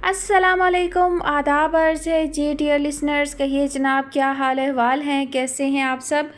अस्सलाम वालेकुम, आदाब अर्ज़ है जी डियर लिसनर्स। कहिए जनाब, क्या हाल अहवाल हैं, कैसे हैं आप सब।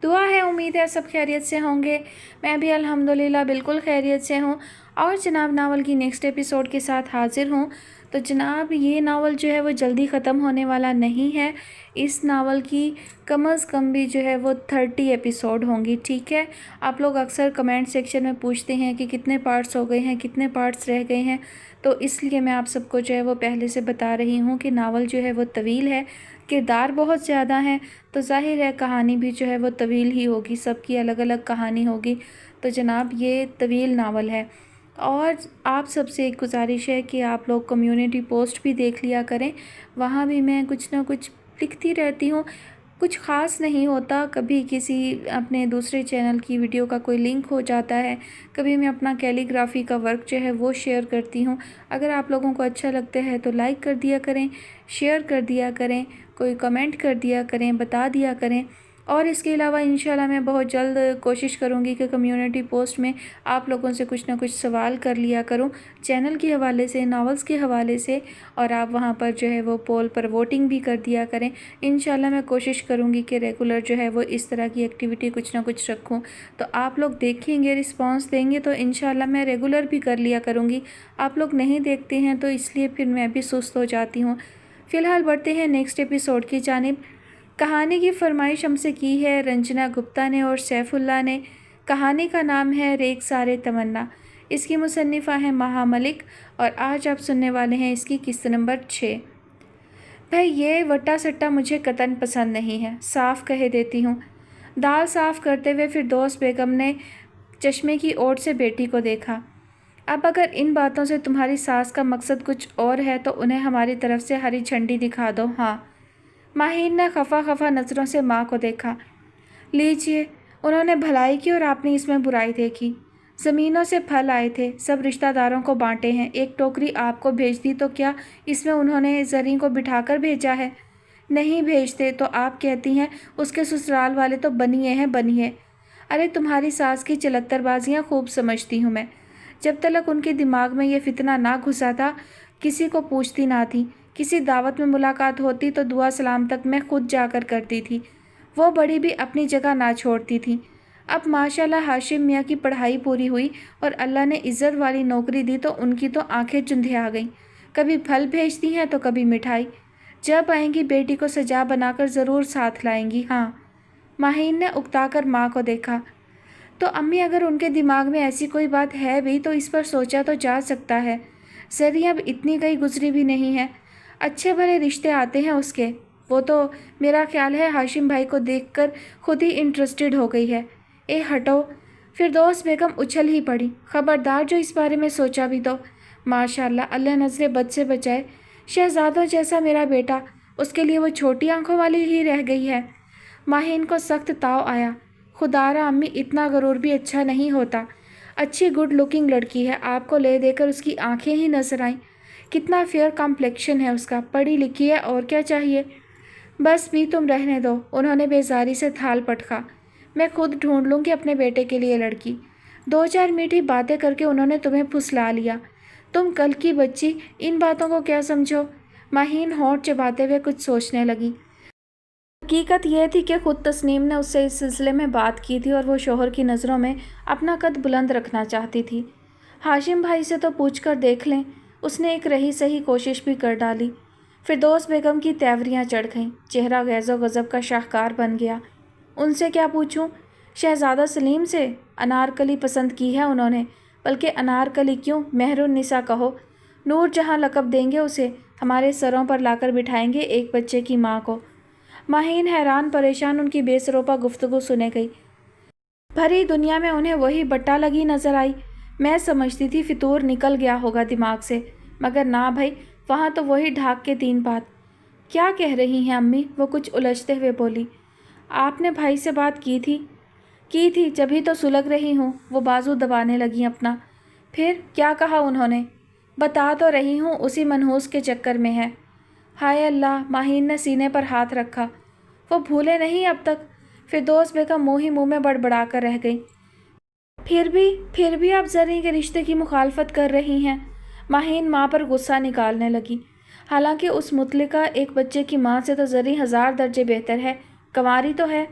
दुआ है, उम्मीद है सब खैरियत से होंगे। मैं भी अल्हम्दुलिल्लाह बिल्कुल खैरियत से हूँ और जनाब नावल की नेक्स्ट एपिसोड के साथ हाज़िर हूँ। तो जनाब ये नावल जो है वो जल्दी ख़त्म होने वाला नहीं है। इस नावल की कम अज़ कम भी जो है वो 30 एपिसोड होंगी, ठीक है। आप लोग अक्सर कमेंट सेक्शन में पूछते हैं कि कितने पार्ट्स हो गए हैं, कितने पार्ट्स रह गए हैं, तो इसलिए मैं आप सबको जो है वो पहले से बता रही हूँ कि नावल जो है वो तवील है, किरदार बहुत ज़्यादा हैं, तो ज़ाहिर है कहानी भी जो है वो तवील ही होगी, सबकी अलग अलग कहानी होगी। तो जनाब ये तवील नावल है और आप सबसे एक गुजारिश है कि आप लोग कम्युनिटी पोस्ट भी देख लिया करें। वहाँ भी मैं कुछ ना कुछ लिखती रहती हूँ, कुछ ख़ास नहीं होता। कभी किसी अपने दूसरे चैनल की वीडियो का कोई लिंक हो जाता है, कभी मैं अपना कैलीग्राफी का वर्क जो है वो शेयर करती हूँ। अगर आप लोगों को अच्छा लगता है तो लाइक कर दिया करें, शेयर कर दिया करें, कोई कमेंट कर दिया करें, बता दिया करें। और इसके अलावा इंशाल्लाह मैं बहुत जल्द कोशिश करूँगी कि कम्युनिटी पोस्ट में आप लोगों से कुछ ना कुछ सवाल कर लिया करूँ चैनल के हवाले से, नावल्स के हवाले से, और आप वहाँ पर जो है वो पोल पर वोटिंग भी कर दिया करें। इंशाल्लाह मैं कोशिश करूँगी कि रेगुलर जो है वो इस तरह की एक्टिविटी कुछ ना कुछ रखूँ। तो आप लोग देखेंगे, रिस्पांस देंगे तो इंशाल्लाह मैं रेगुलर भी कर लिया करूँगी। आप लोग नहीं देखते हैं तो इसलिए फिर मैं भी सुस्त हो जाती हूँ। फ़िलहाल बढ़ते हैं नेक्स्ट एपिसोड की जानिब। कहानी की फरमाइश हमसे की है रंजना गुप्ता ने और सैफुल्ला ने। कहानी का नाम है रेग सारे तमन्ना। इसकी मुसन्निफ़ा है महा मलिक और आज आप सुनने वाले हैं इसकी किस्त नंबर 6। भाई ये वट्टा सट्टा मुझे कतन पसंद नहीं है, साफ़ कह देती हूँ। दाल साफ़ करते हुए फिर दोस्त बेगम ने चश्मे की ओट से बेटी को देखा। अब अगर इन बातों से तुम्हारी सास का मकसद कुछ और है तो उन्हें हमारी तरफ से हरी झंडी दिखा दो। हाँ। माहीन ने खफा खफा नज़रों से माँ को देखा। लीजिए, उन्होंने भलाई की और आपने इसमें बुराई देखी। ज़मीनों से फल आए थे, सब रिश्तेदारों को बांटे हैं, एक टोकरी आपको भेज दी तो क्या इसमें उन्होंने ज़री को बिठाकर भेजा है? नहीं भेजते तो आप कहती हैं उसके ससुराल वाले तो बनिए हैं बनिए। अरे तुम्हारी सास की चलत्तरबाजियाँ खूब समझती हूँ मैं। जब तक उनके दिमाग में ये फितना ना घुसा था किसी को पूछती ना थी। किसी दावत में मुलाकात होती तो दुआ सलाम तक मैं खुद जाकर करती थी। वो बड़ी भी अपनी जगह ना छोड़ती थी। अब माशाल्लाह हाशिम मियाँ की पढ़ाई पूरी हुई और अल्लाह ने इज़्ज़त वाली नौकरी दी तो उनकी तो आंखें चुंधिया गईं। कभी फल भेजती हैं तो कभी मिठाई। जब आएंगी बेटी को सजा बनाकर ज़रूर साथ लाएंगी। हाँ। माहीन ने उकताकर माँ को देखा। तो अम्मी अगर उनके दिमाग में ऐसी कोई बात है भी तो इस पर सोचा तो जा सकता है। ज़री अब इतनी गई गुजरी भी नहीं है। अच्छे भले रिश्ते आते हैं उसके। वो तो मेरा ख्याल है हाशिम भाई को देखकर खुद ही इंटरेस्टेड हो गई है। ए हटो। फिरदौस बेगम उछल ही पड़ी। ख़बरदार जो इस बारे में सोचा भी तो। माशाल्लाह, अल्लाह नज़रे बद से बचाए। शहजादों जैसा मेरा बेटा, उसके लिए वो छोटी आंखों वाली ही रह गई है। माहीन को सख्त ताव आया। खुदारा अम्मी, इतना गरूर भी अच्छा नहीं होता। अच्छी गुड लुकिंग लड़की है, आपको ले देकर उसकी आंखें ही नजर आईं। कितना फेयर कॉम्प्लेक्शन है उसका, पढ़ी लिखी है, और क्या चाहिए। बस भी तुम रहने दो। उन्होंने बेजारी से थाल पटका। मैं खुद ढूंढ लूँगी अपने बेटे के लिए लड़की। 2-4 मीठी बातें करके उन्होंने तुम्हें फुसला लिया। तुम कल की बच्ची, इन बातों को क्या समझो। माहीन होंठ चबाते हुए कुछ सोचने लगी। हकीकत यह थी कि खुद तस्नीम ने उससे इस सिलसिले में बात की थी और वो शोहर की नज़रों में अपना कद बुलंद रखना चाहती थी। हाशिम भाई से तो पूछकर देख लें। उसने एक रही सही कोशिश भी कर डाली। फिरदौस बेगम की तैवरियाँ चढ़ गईं। चेहरा गैज़ो गज़ब का शाहकार बन गया। उनसे क्या पूछूं? शहज़ादा सलीम से। अनारकली पसंद की है उन्होंने, बल्कि अनारकली क्यों, मेहरुन्निसा कहो। नूर जहाँ लक़ब देंगे उसे, हमारे सरों पर लाकर बिठाएंगे एक बच्चे की माँ को। माहीन हैरान परेशान उनकी बेसरोपा गुफ्तगू सुने गई। भरी दुनिया में उन्हें वही बट्टा लगी नज़र आई। मैं समझती थी फितूर निकल गया होगा दिमाग से, मगर ना भाई, वहाँ तो वही ढाक के 3 बात। क्या कह रही हैं अम्मी? वो कुछ उलझते हुए बोली। आपने भाई से बात की थी? की थी, जभी तो सुलग रही हूँ। वो बाजू दबाने लगी अपना। फिर क्या कहा उन्होंने? बता तो रही हूँ, उसी मनहूस के चक्कर में है। हाय अल्लाह, माहीन ने सीने पर हाथ रखा। वो भूले नहीं अब तक। फिरदौस बेगम मुँह ही मुँह में बड़बड़ा कर रह गई। फिर भी आप ज़री के रिश्ते की मुखालफत कर रही हैं। माहीन माँ पर गुस्सा निकालने लगी। हालांकि उस मुतलिका एक बच्चे की माँ से तो ज़री 1000 दर्जे बेहतर है, कंवारी तो है।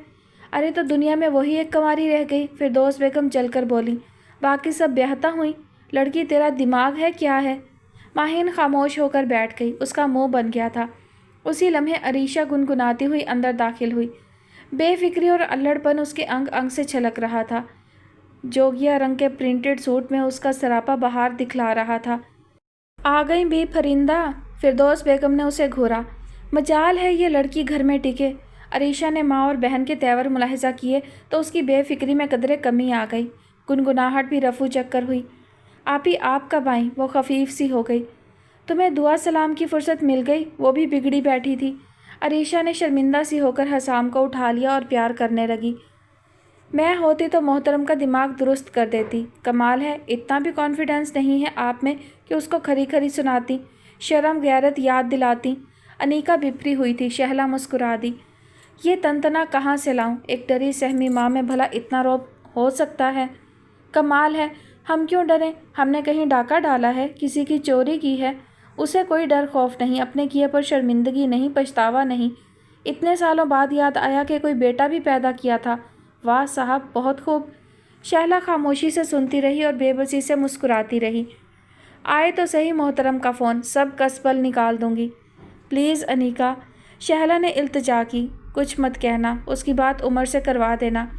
अरे तो दुनिया में वही एक कंवारी रह गई। फिरदौस बेगम चलकर बोली, बाकी सब ब्याहता हुई। लड़की तेरा दिमाग है क्या है? माहीन खामोश होकर बैठ गई, उसका मुंह बन गया था। उसी लम्हे अरीशा गुनगुनाती हुई अंदर दाखिल हुई। बेफिक्री और अल्लड़पन उसके अंग अंग से छलक रहा था। जोगिया रंग के प्रिंटेड सूट में उसका सरापा बहार दिखला रहा था। आ गई बी फरिंदा, फिरदौस बेगम ने उसे घूरा। मजाल है ये लड़की घर में टिके। अरीशा ने माँ और बहन के तेवर मुलाहिजा किए तो उसकी बेफिक्री में कदरे कमी आ गई। गुनगुनाहट भी रफू चक्कर हुई। आप ही आप कब आई? वो खफीफ सी हो गई। तुम्हें दुआ सलाम की फुर्सत मिल गई? वो भी बिगड़ी बैठी थी। अरीशा ने शर्मिंदा सी होकर हसाम को उठा लिया और प्यार करने लगी। मैं होती तो मोहतरम का दिमाग दुरुस्त कर देती। कमाल है, इतना भी कॉन्फिडेंस नहीं है आप में कि उसको खरी खरी सुनाती, शर्म गैरत याद दिलाती। अनीका बिफरी हुई थी। शहला मुस्कुरा दी। ये तंतना कहाँ से लाऊं? एक डरी सहमी माँ में भला इतना रौब हो सकता है? कमाल है, हम क्यों डरें? हमने कहीं डाका डाला है, किसी की चोरी की है? उसे कोई डर खौफ नहीं, अपने किए पर शर्मिंदगी नहीं, पछतावा नहीं। इतने सालों बाद याद आया कि कोई बेटा भी पैदा किया था। वाह साहब, बहुत खूब। शहला खामोशी से सुनती रही और बेबसी से मुस्कुराती रही। आए तो सही मोहतरम का फ़ोन, सब कसबल निकाल दूंगी। प्लीज़ अनीका, शहला ने इल्तिजा की, कुछ मत कहना, उसकी बात उमर से करवा देना।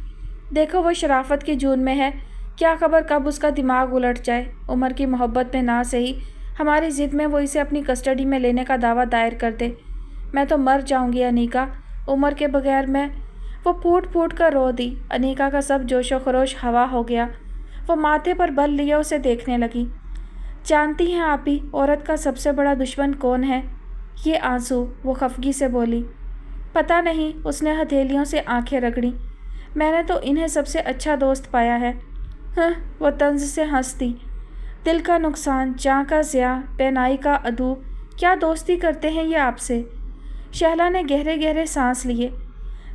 देखो वो शराफत की जून में है, क्या खबर कब उसका दिमाग उलट जाए। उमर की मोहब्बत में ना सही, हमारी ज़िद में वो इसे अपनी कस्टडी में लेने का दावा दायर कर दे। मैं तो मर जाऊंगी अनीका, उमर के बगैर मैं। वो फूट फूट कर रो दी। अनीका का सब जोशो खरोश हवा हो गया। वो माथे पर बल लिए उसे देखने लगी। जानती हैं आप ही औरत का सबसे बड़ा दुश्मन कौन है? ये आंसू, वो खफगी से बोली। पता नहीं, उसने हथेलियों से आंखें रगड़ी। मैंने तो इन्हें सबसे अच्छा दोस्त पाया है। हाँ, वो तंज से हंसती। दिल का नुकसान, जाँ का ज़िया, पेनाई का अदू, क्या दोस्ती करते हैं ये आपसे। शहला ने गहरे गहरे सांस लिए।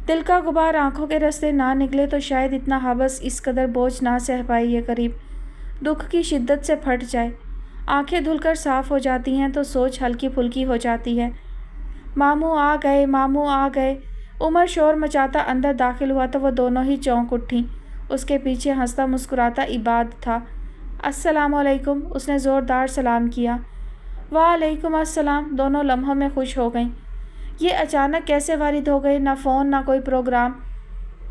दिल का गुबार आंखों के रास्ते ना निकले तो शायद इतना हवस, इस कदर बोझ ना सह पाई ये करीब। दुख की शिद्दत से फट जाए। आंखें धुलकर साफ़ हो जाती हैं तो सोच हल्की फुल्की हो जाती है। मामू आ गए, मामू आ गए। उमर शोर मचाता अंदर दाखिल हुआ तो वो दोनों ही चौंक उठी। उसके पीछे हंसता मुस्कुराता इबाद था। अस्सलामुअलैकुम, उसने ज़ोरदार सलाम किया। वालेकुम अस्सलाम, दोनों लम्हों में खुश हो गईं। ये अचानक कैसे वारिद हो गए? ना फ़ोन ना कोई प्रोग्राम।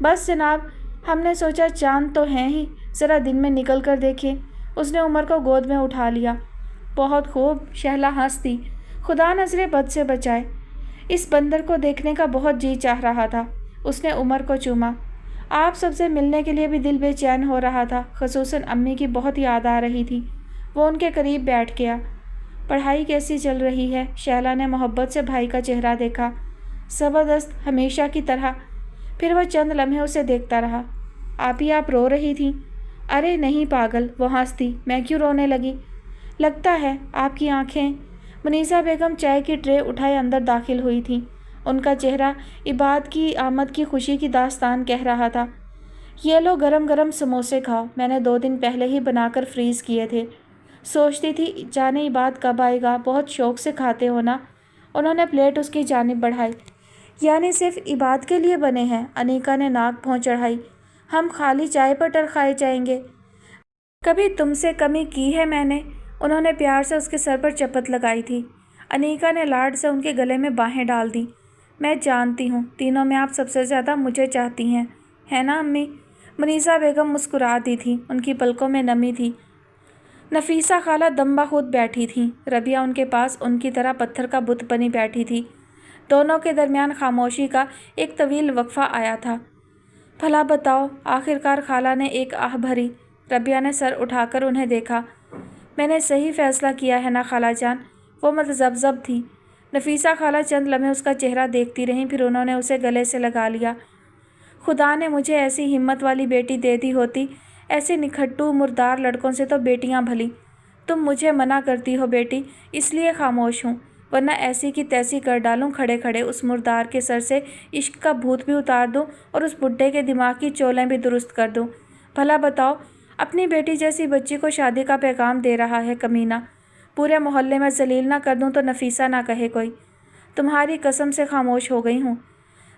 बस जनाब, हमने सोचा चांद तो हैं ही, ज़रा दिन में निकल कर देखें। उसने उमर को गोद में उठा लिया। बहुत खूब, शहला हंसती। खुदा नजरे बद से बचाए। इस बंदर को देखने का बहुत जी चाह रहा था। उसने उमर को चूमा। आप सबसे मिलने के लिए भी दिल बेचैन हो रहा था, ख़ुसूसन अम्मी की बहुत याद आ रही थी। वो उनके करीब बैठ गया। पढ़ाई कैसी चल रही है? शहला ने मोहब्बत से भाई का चेहरा देखा। ज़बरदस्त, हमेशा की तरह। फिर वह चंद लम्हे उसे देखता रहा। आप रो रही थीं? अरे नहीं पागल, वो हंसती। मैं क्यों रोने लगी? लगता है आपकी आंखें। मुनीसा बेगम चाय की ट्रे उठाए अंदर दाखिल हुई थी। उनका चेहरा इबाद की आमद की खुशी की दास्तान कह रहा था। ये लो गरम गरम समोसे खाओ, मैंने 2 दिन पहले ही बनाकर फ्रीज़ किए थे। सोचती थी जाने इबाद कब आएगा, बहुत शौक़ से खाते हो ना। उन्होंने प्लेट उसकी जानिब बढ़ाई। यानी सिर्फ इबाद के लिए बने हैं? अनीका ने नाक भौं चढ़ाई। हम खाली चाय पर टर खाए जाएंगे? कभी तुमसे कमी की है मैंने? उन्होंने प्यार से उसके सर पर चपत लगाई थी। अनीका ने लाड से उनके गले में बाहें डाल दी। मैं जानती हूँ, तीनों में आप सबसे ज़्यादा मुझे चाहती हैं, है ना अम्मी? मुनीसा बेगम मुस्कुराती थी, उनकी पलकों में नमी थी। नफीसा खाला दम्बा खुद बैठी थी। रबिया उनके पास उनकी तरह पत्थर का बुत बनी बैठी थी। दोनों के दरमियान खामोशी का एक तवील वक्फा आया था। भला बताओ, आखिरकार खाला ने एक आह भरी। रबिया ने सर उठाकर उन्हें देखा। मैंने सही फ़ैसला किया है ना खाला जान? वो मतज़ब्ज़ब थी। नफीसा खाला चंद लम्हे उसका चेहरा देखती रहीं, फिर उन्होंने उसे गले से लगा लिया। खुदा ने मुझे ऐसी हिम्मत वाली बेटी दे दी होती, ऐसे निखट्टू मुर्दार लड़कों से तो बेटियां भली। तुम मुझे मना करती हो बेटी, इसलिए खामोश हूँ, वरना ऐसी की तैसी कर डालूँ खड़े खड़े। उस मुर्दार के सर से इश्क का भूत भी उतार दूँ और उस बुड्ढे के दिमाग की चोलें भी दुरुस्त कर दूँ। भला बताओ, अपनी बेटी जैसी बच्ची को शादी का पैगाम दे रहा है कमीना। पूरे मोहल्ले में जलील ना कर दूँ तो नफीसा ना कहे कोई। तुम्हारी कसम से खामोश हो गई हूँ।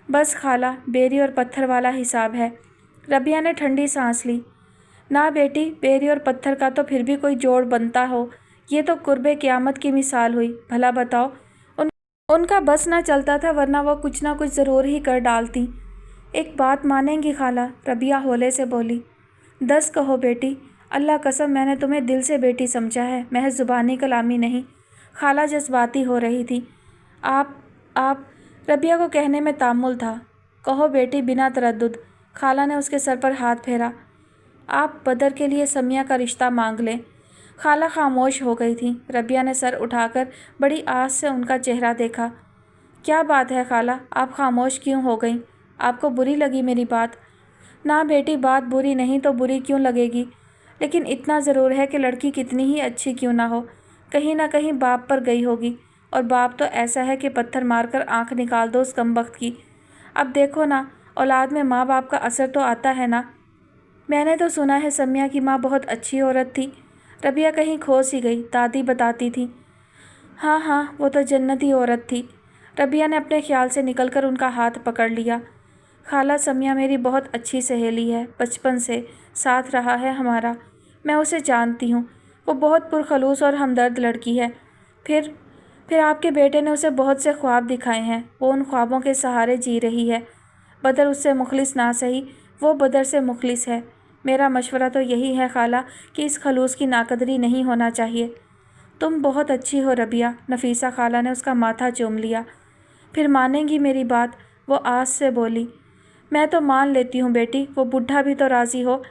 बस खाला, बेरी और पत्थर वाला हिसाब है। रबिया ने ठंडी सांस ली। ना बेटी, बेरी और पत्थर का तो फिर भी कोई जोड़ बनता हो, ये तो कुर्बे क़यामत की मिसाल हुई। भला बताओ, उनका बस ना चलता था, वरना वो कुछ ना कुछ ज़रूर ही कर डालती। एक बात मानेंगी खाला, रबिया होले से बोली। 10 कहो बेटी, अल्लाह कसम मैंने तुम्हें दिल से बेटी समझा है, महज ज़ुबानी कलामी नहीं। खाला जज्बाती हो रही थी। आप रबिया को कहने में तामुल था। कहो बेटी बिना तरद्दुद। खाला ने उसके सर पर हाथ फेरा। आप बदर के लिए समिया का रिश्ता मांग लें। खाला खामोश हो गई थी। रबिया ने सर उठाकर बड़ी आस से उनका चेहरा देखा। क्या बात है खाला, आप खामोश क्यों हो गईं? आपको बुरी लगी मेरी बात? ना बेटी, बात बुरी नहीं तो बुरी क्यों लगेगी, लेकिन इतना ज़रूर है कि लड़की कितनी ही अच्छी क्यों ना हो, कहीं ना कहीं बाप पर गई होगी। और बाप तो ऐसा है कि पत्थर मारकर आंख निकाल दो उस कमबख्त की। अब देखो ना, औलाद में माँ बाप का असर तो आता है ना। मैंने तो सुना है समिया की माँ बहुत अच्छी औरत थी। रबिया कहीं खो सी गई। दादी बताती थी। हाँ, वो तो जन्नती औरत थी। रबिया ने अपने ख्याल से निकलकर उनका हाथ पकड़ लिया। खाला, समिया मेरी बहुत अच्छी सहेली है, बचपन से साथ रहा है हमारा। मैं उसे जानती हूँ, वो बहुत पुरखलूस और हमदर्द लड़की है। फिर आपके बेटे ने उसे बहुत से ख्वाब दिखाए हैं, वो उन ख्वाबों के सहारे जी रही है। बदर उससे मुखलिस ना सही, वो बदर से मुखलिस है। मेरा मशवरा तो यही है खाला कि इस खलूस की नाकदरी नहीं होना चाहिए। तुम बहुत अच्छी हो रबिया। नफीसा खाला ने उसका माथा चूम लिया। फिर मानेंगी मेरी बात? वो आस से बोली। मैं तो मान लेती हूँ बेटी, वो बुढ़ा भी तो राज़ी हो।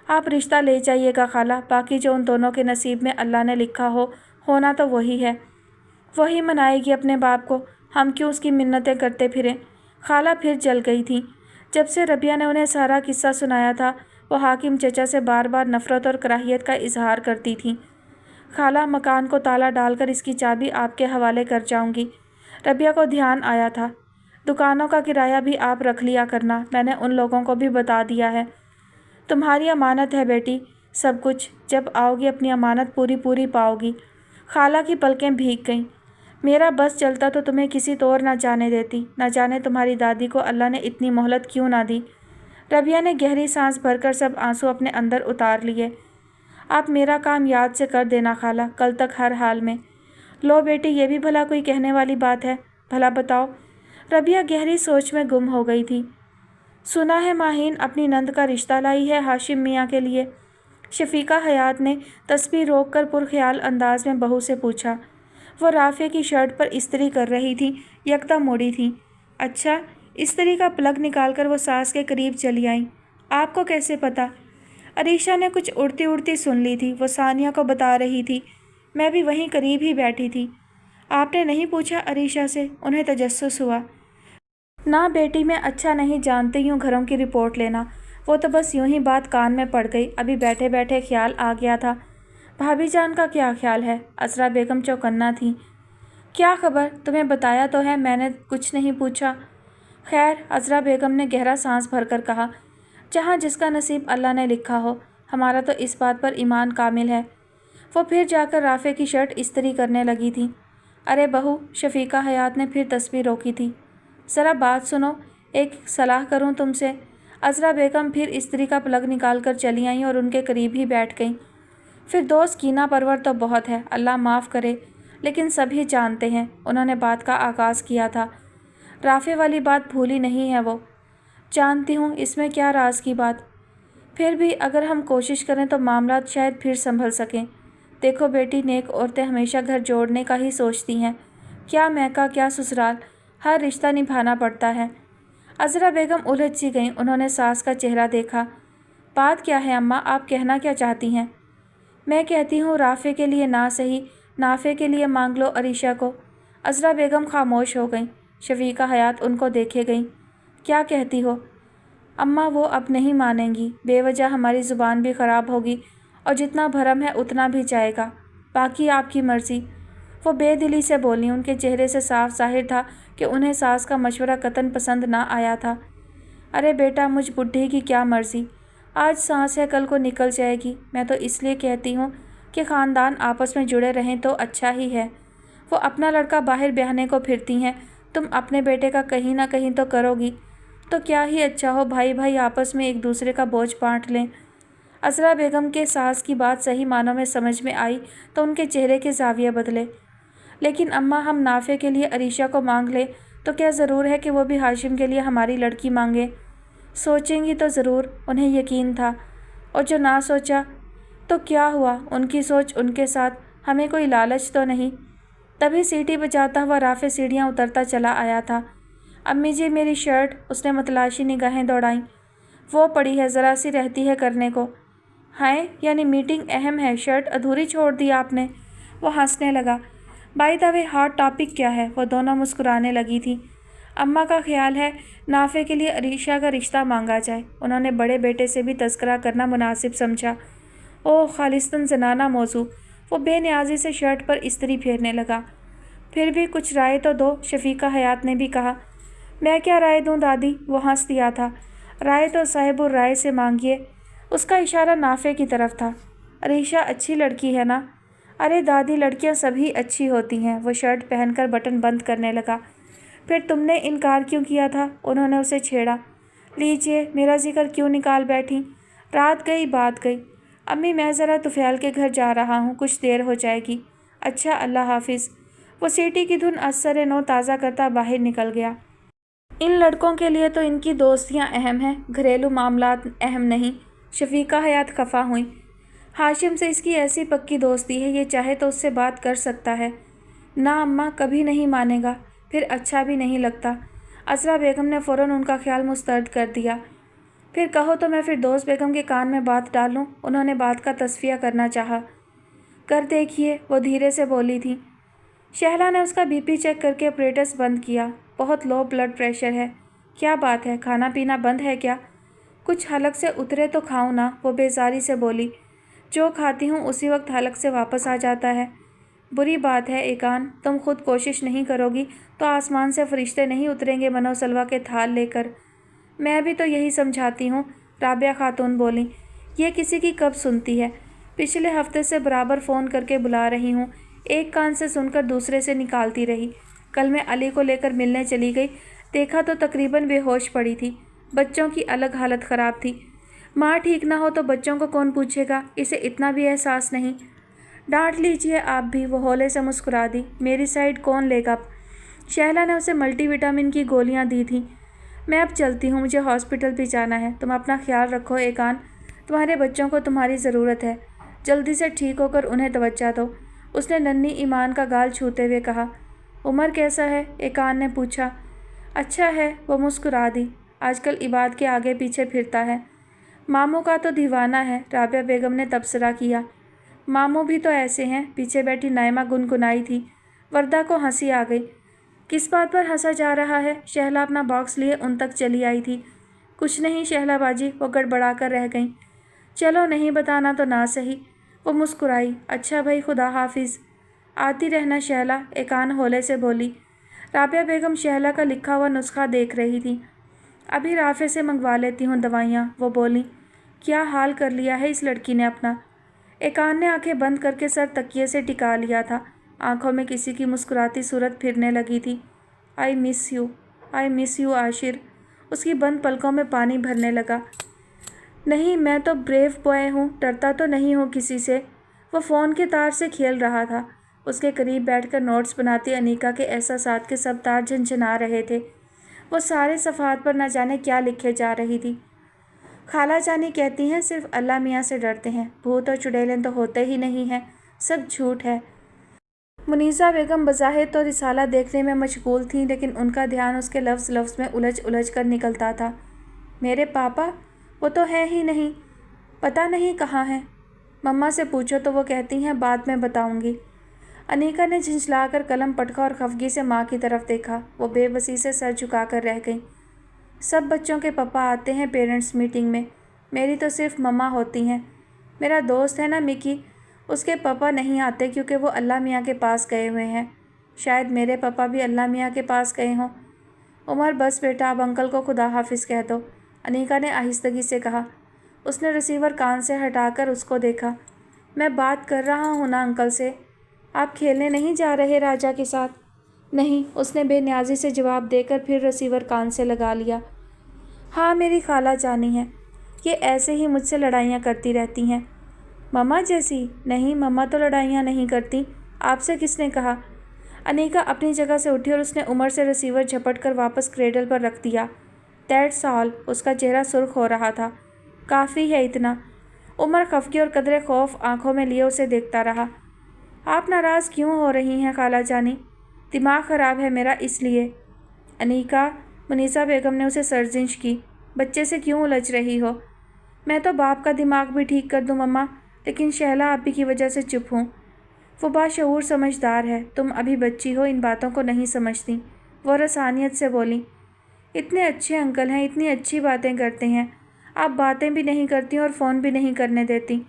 आप रिश्ता ले जाइएगा खाला, बाकी जो उन दोनों के नसीब में अल्लाह ने लिखा हो, होना तो वही है। वही मनाएगी अपने बाप को, हम क्यों उसकी मिन्नतें करते फिरें। खाला फिर जल गई थी। जब से रबिया ने उन्हें सारा किस्सा सुनाया था, वो हाकिम चचा से बार बार नफ़रत और कराहियत का इजहार करती थी। खाला, मकान को ताला डालकर इसकी चाबी आपके हवाले कर जाऊंगी। रबिया को ध्यान आया था। दुकानों का किराया भी आप रख लिया करना, मैंने उन लोगों को भी बता दिया है। तुम्हारी अमानत है बेटी, सब कुछ। जब आओगी अपनी अमानत पूरी पूरी पाओगी। खाला की पलकें भीग गईं। मेरा बस चलता तो तुम्हें किसी तो और ना जाने देती। ना जाने तुम्हारी दादी को अल्लाह ने इतनी मोहलत क्यों ना दी। रबिया ने गहरी सांस भरकर सब आंसू अपने अंदर उतार लिए। आप मेरा काम याद से कर देना खाला, कल तक हर हाल में। लो बेटी, ये भी भला कोई कहने वाली बात है? भला बताओ। रबिया गहरी सोच में गुम हो गई थी। सुना है माहीन अपनी नंद का रिश्ता लाई है हाशिम मियाँ के लिए। शफीका हयात ने तस्बीह रोक कर पुरख्याल अंदाज में बहू से पूछा। वो राफ़े की शर्ट पर इस्त्री कर रही थी, यकदम मुड़ी थी। अच्छा, इस्त्री का प्लग निकालकर वो सास के करीब चली आईं। आपको कैसे पता? अरीशा ने कुछ उड़ती उड़ती सुन ली थी, वो सानिया को बता रही थी। मैं भी वहीं करीब ही बैठी थी। आपने नहीं पूछा अरीशा से? उन्हें तजस्सुस हुआ। ना बेटी, मैं अच्छा नहीं जानती हूँ घरों की रिपोर्ट लेना। वो तो बस यूं ही बात कान में पड़ गई, अभी बैठे बैठे ख्याल आ गया था। भाभी जान का क्या ख्याल है? असरा बेगम चौकन्ना थी। क्या खबर, तुम्हें बताया तो है, मैंने कुछ नहीं पूछा। खैर, असरा बेगम ने गहरा सांस भरकर कहा, जहाँ जिसका नसीब अल्लाह ने लिखा हो, हमारा तो इस बात पर ईमान कामिल है। वो फिर जाकर राफ़े की शर्ट इस्त्री करने लगी थी। अरे बहू, शफीका हयात ने फिर तस्बीह रोकी थी। ज़रा बात सुनो, एक सलाह करूं तुमसे। असरा बेगम फिर इस्त्री का प्लग निकाल कर चली आईं और उनके करीब ही बैठ गईं। फिर दोस्त कीना परवर तो बहुत है, अल्लाह माफ़ करे, लेकिन सभी जानते हैं। उन्होंने बात का आगाज़ किया था। राफ़े वाली बात भूली नहीं है वो। जानती हूँ, इसमें क्या राज की बात। फिर भी अगर हम कोशिश करें तो मामलात शायद फिर संभल सकें। देखो बेटी, नेक औरतें हमेशा घर जोड़ने का ही सोचती हैं। क्या मैका, क्या ससुराल, हर रिश्ता निभाना पड़ता है। अज़रा बेगम उलझ सी गईं। उन्होंने सास का चेहरा देखा। बात क्या है अम्मा, आप कहना क्या चाहती हैं? मैं कहती हूँ राफ़े के लिए ना सही, नाफ़े के लिए मांग लो अरीशा को। अज़रा बेगम खामोश हो गईं। शफीका हयात उनको देखे गईं। क्या कहती हो अम्मा? वो अब नहीं मानेंगी। बेवजह हमारी ज़ुबान भी ख़राब होगी और जितना भरम है उतना भी जाएगा। बाकी आपकी मर्ज़ी। वो बेदिली से बोली। उनके चेहरे से साफ ज़ाहिर था कि उन्हें सास का मशवरा कतन पसंद ना आया था। अरे बेटा, मुझ बुढ़ी की क्या मर्ज़ी, आज सांस है कल को निकल जाएगी। मैं तो इसलिए कहती हूँ کہ خاندان آپس میں جڑے رہیں تو اچھا ہی ہے۔ وہ اپنا لڑکا باہر بیاہنے کو پھرتی ہیں، تم اپنے بیٹے کا کہیں نہ کہیں تو کرو گی، تو کیا ہی اچھا ہو بھائی بھائی آپس میں ایک دوسرے کا بوجھ بانٹ لیں۔ عذرا بیگم کے ساس کی بات صحیح معنوں میں سمجھ میں آئی تو ان کے چہرے کے زاویے بدلے۔ لیکن اماں، ہم نافع کے لیے عریشہ کو مانگ لیں تو کیا ضرور ہے کہ وہ بھی ہاشم کے لیے ہماری لڑکی مانگے؟ سوچیں گی تو ضرور، انہیں یقین تھا، اور جو نہ سوچا تو کیا ہوا، ان کی سوچ ان کے ساتھ، ہمیں کوئی لالچ تو نہیں۔ تبھی سیٹی بجاتا ہوا رافع سیڑھیاں اترتا چلا آیا تھا۔ امی جی میری شرٹ، اس نے متلاشی نگاہیں دوڑائیں۔ وہ پڑی ہے، ذرا سی رہتی ہے کرنے کو۔ ہائے، یعنی میٹنگ اہم ہے، شرٹ ادھوری چھوڑ دی آپ نے؟ وہ ہنسنے لگا۔ By the way hot topic کیا ہے؟ وہ دونوں مسکرانے لگی تھیں۔ اماں کا خیال ہے نافع کے لیے عریشہ کا رشتہ مانگا جائے، انہوں نے بڑے بیٹے سے بھی تذکرہ کرنا مناسب سمجھا۔ اوہ، خالصتاً زنانہ موضوع۔ وہ بے نیازی سے شرٹ پر استری پھیرنے لگا۔ پھر بھی کچھ رائے تو دو، شفیقہ حیات نے بھی کہا۔ میں کیا رائے دوں دادی؟ وہ ہنس دیا تھا۔ رائے تو صاحب الرائے سے مانگیے۔ اس کا اشارہ نافع کی طرف تھا۔ عریشہ اچھی لڑکی ہے نا؟ ارے دادی، لڑکیاں سبھی اچھی ہوتی ہیں۔ وہ شرٹ پہن کر بٹن بند کرنے لگا۔ پھر تم نے انکار کیوں کیا تھا؟ انہوں نے اسے چھیڑا۔ لیجیے، میرا ذکر کیوں نکال بیٹھی؟ رات گئی بات گئی۔ امی میں ذرا طفیل کے گھر جا رہا ہوں، کچھ دیر ہو جائے گی۔ اچھا، اللہ حافظ۔ وہ سیٹی کی دھن اثر نو تازہ کرتا باہر نکل گیا۔ ان لڑکوں کے لیے تو ان کی دوستیاں اہم ہیں، گھریلو معاملات اہم نہیں۔ شفیقہ حیات خفا ہوئیں۔ ہاشم سے اس کی ایسی پکی دوستی ہے، یہ چاہے تو اس سے بات کر سکتا ہے۔ نہ اماں، کبھی نہیں مانے گا، پھر اچھا بھی نہیں لگتا۔ عذرا بیگم نے فوراً ان کا خیال مسترد کر دیا۔ پھر کہو تو میں فردوس بیگم کے کان میں بات ڈالوں؟ انہوں نے بات کا تصفیہ کرنا چاہا۔ کر دیکھیے، وہ دھیرے سے بولی تھی۔ شہلا نے اس کا بی پی چیک کر کے اپریٹس بند کیا۔ بہت لو بلڈ پریشر ہے۔ کیا بات ہے، کھانا پینا بند ہے کیا؟ کچھ حلق سے اترے تو کھاؤں نا، وہ بیزاری سے بولی۔ جو کھاتی ہوں اسی وقت حلق سے واپس آ جاتا ہے۔ بری بات ہے ایکان، تم خود کوشش نہیں کرو گی تو آسمان سے فرشتے نہیں اتریں گے منو سلوا کے تھال لے کر۔ میں بھی تو یہی سمجھاتی ہوں، رابعہ خاتون بولیں۔ یہ کسی کی کب سنتی ہے؟ پچھلے ہفتے سے برابر فون کر کے بلا رہی ہوں، ایک کان سے سن کر دوسرے سے نکالتی رہی۔ کل میں علی کو لے کر ملنے چلی گئی، دیکھا تو تقریباً بے ہوش پڑی تھی۔ بچوں کی الگ حالت خراب تھی۔ ماں ٹھیک نہ ہو تو بچوں کو کون پوچھے گا؟ اسے اتنا بھی احساس نہیں؟ ڈانٹ لیجیے آپ بھی، وہ ہولے سے مسکرا دی۔ میری سائڈ کون لے گا؟ شہلا نے اسے ملٹی وٹامن کی گولیاں دی تھیں۔ میں اب چلتی ہوں، مجھے ہاسپٹل بھی جانا ہے۔ تم اپنا خیال رکھو ایکان، تمہارے بچوں کو تمہاری ضرورت ہے۔ جلدی سے ٹھیک ہو کر انہیں توجہ دو۔ اس نے ننھی ایمان کا گال چھوتے ہوئے کہا۔ عمر کیسا ہے؟ ایکان نے پوچھا۔ اچھا ہے، وہ مسکرا دی۔ آج کل عباد کے آگے پیچھے پھرتا ہے۔ ماموں کا تو دیوانہ ہے، رابعہ بیگم نے تبصرہ کیا۔ ماموں بھی تو ایسے ہیں، پیچھے بیٹھی نائمہ گنگنائی تھی۔ وردہ کو ہنسی آ گئی۔ کس بات پر ہنسا جا رہا ہے؟ شہلا اپنا باکس لیے ان تک چلی آئی تھی۔ کچھ نہیں شہلا باجی، وہ گڑبڑا کر رہ گئیں۔ چلو نہیں بتانا تو نہ صحیح، وہ مسکرائی۔ اچھا بھائی، خدا حافظ۔ آتی رہنا شہلا، ایکان ہولے سے بولی۔ رابعہ بیگم شہلا کا لکھا ہوا نسخہ دیکھ رہی تھی۔ ابھی رافع سے منگوا لیتی ہوں دوائیاں، وہ بولی۔ کیا حال کر لیا ہے اس لڑکی نے اپنا۔ ایکان نے آنکھیں بند کر کے سر تکیے سے ٹکا لیا تھا، آنکھوں میں کسی کی مسکراتی صورت پھرنے لگی تھی۔ آئی مس یو عاشر۔ اس کی بند پلکوں میں پانی بھرنے لگا۔ نہیں، میں تو بریو بوائے ہوں، ڈرتا تو نہیں ہوں کسی سے۔ وہ فون کے تار سے کھیل رہا تھا۔ اس کے قریب بیٹھ کر نوٹس بناتی انیکا کے احساسات کے سب تار جھنجھنا رہے تھے۔ وہ سارے صفحات پر نہ جانے کیا لکھے جا رہی تھی۔ خالہ جانی کہتی ہیں صرف اللہ میاں سے ڈرتے ہیں، بھوت اور چڑیلیں تو ہوتے ہی نہیں ہیں، سب جھوٹ ہے۔ منیزہ بیگم بظاہر تو رسالہ دیکھنے میں مشغول تھیں، لیکن ان کا دھیان اس کے لفظ لفظ میں الجھ کر نکلتا تھا۔ میرے پاپا؟ وہ تو ہیں ہی نہیں، پتہ نہیں کہاں ہیں۔ مما سے پوچھو تو وہ کہتی ہیں بعد میں بتاؤں گی۔ انیکا نے جھنجھلا کر قلم پٹکا اور خفگی سے ماں کی طرف دیکھا۔ وہ بے بسی سے سر جھکا کر رہ گئیں۔ سب بچوں کے پپا آتے ہیں پیرنٹس میٹنگ میں، میری تو صرف مما ہوتی ہیں۔ میرا دوست ہے نا مکی، اس کے پپا نہیں آتے کیونکہ وہ اللہ میاں کے پاس گئے ہوئے ہیں۔ شاید میرے پپا بھی اللہ میاں کے پاس گئے ہوں۔ عمر بس بیٹا، اب انکل کو خدا حافظ کہہ دو، انیکا نے آہستگی سے کہا۔ اس نے رسیور کان سے ہٹا کر اس کو دیکھا۔ میں بات کر رہا ہوں نا انکل سے۔ آپ کھیلنے نہیں جا رہے راجا کے ساتھ؟ نہیں، اس نے بے نیازی سے جواب دے کر پھر ریسیور کان سے لگا لیا۔ ہاں میری خالہ جانی ہے، یہ ایسے ہی مجھ سے لڑائیاں کرتی رہتی ہیں۔ مما جیسی؟ نہیں، مما تو لڑائیاں نہیں کرتی، آپ سے کس نے کہا؟ انیکا اپنی جگہ سے اٹھی اور اس نے عمر سے ریسیور جھپٹ کر واپس کریڈل پر رکھ دیا۔ That's all. اس کا چہرہ سرخ ہو رہا تھا۔ کافی ہے اتنا۔ عمر خفگی اور قدرے خوف آنکھوں میں لیے اسے دیکھتا رہا۔ آپ ناراض کیوں ہو رہی ہیں خالہ جانی؟ دماغ خراب ہے میرا، اس لیے۔ انیکا، منیسا بیگم نے اسے سرزنش کی، بچے سے کیوں الجھ رہی ہو؟ میں تو باپ کا دماغ بھی ٹھیک کر دوں مما، لیکن شہلا آپی کی وجہ سے چپ ہوں۔ وہ باشعور سمجھدار ہے، تم ابھی بچی ہو، ان باتوں کو نہیں سمجھتی۔ وہ رسانیت سے بولی۔ اتنے اچھے انکل ہیں، اتنی اچھی باتیں کرتے ہیں، آپ باتیں بھی نہیں کرتی اور فون بھی نہیں کرنے دیتی۔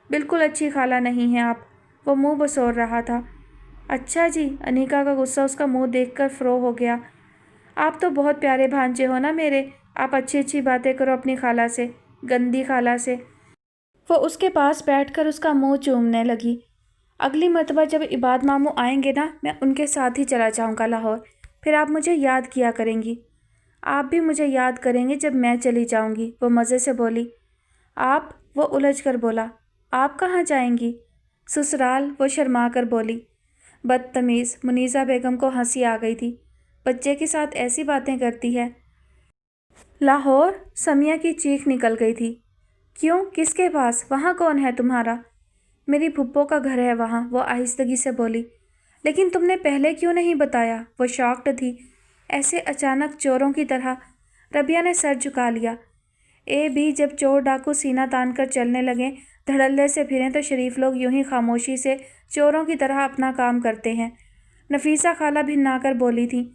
بالکل اچھی خالہ نہیں ہیں آپ۔ وہ منہ بسور رہا تھا۔ اچھا جی، انیکا کا غصہ اس کا منہ دیکھ کر فرو ہو گیا۔ آپ تو بہت پیارے بھانجے ہو نا میرے، آپ اچھی اچھی باتیں کرو اپنی خالہ سے، گندی خالہ سے۔ وہ اس کے پاس بیٹھ کر اس کا منہ چومنے لگی۔ اگلی مرتبہ جب عباد ماموں آئیں گے نا، میں ان کے ساتھ ہی چلا جاؤں گا لاہور، پھر آپ مجھے یاد کیا کریں گی۔ آپ بھی مجھے یاد کریں گے جب میں چلی جاؤں گی، وہ مزے سے بولی۔ آپ؟ وہ الجھ کر بولا۔ آپ کہاں جائیں گی؟ سسرال، وہ شرما کر بولی۔ بدتمیز، منیزہ بیگم کو ہنسی آ گئی تھی۔ بچے کے ساتھ ایسی باتیں کرتی ہے۔ لاہور؟ سمیہ کی چیخ نکل گئی تھی۔ کیوں، کس کے پاس؟ وہاں کون ہے تمہارا؟ میری پھپھو کا گھر ہے وہاں، وہ آہستگی سے بولی۔ لیکن تم نے پہلے کیوں نہیں بتایا؟ وہ شاکڈ تھی، ایسے اچانک چوروں کی طرح۔ ربیہ نے سر جھکا لیا۔ بھی جب چور ڈاکو سینہ تان کر چلنے لگیں، دھڑلے سے پھریں تو شریف لوگ یوں ہی خاموشی سے چوروں کی طرح اپنا کام کرتے ہیں۔ نفیسہ خالہ بھنا کر بولی تھی۔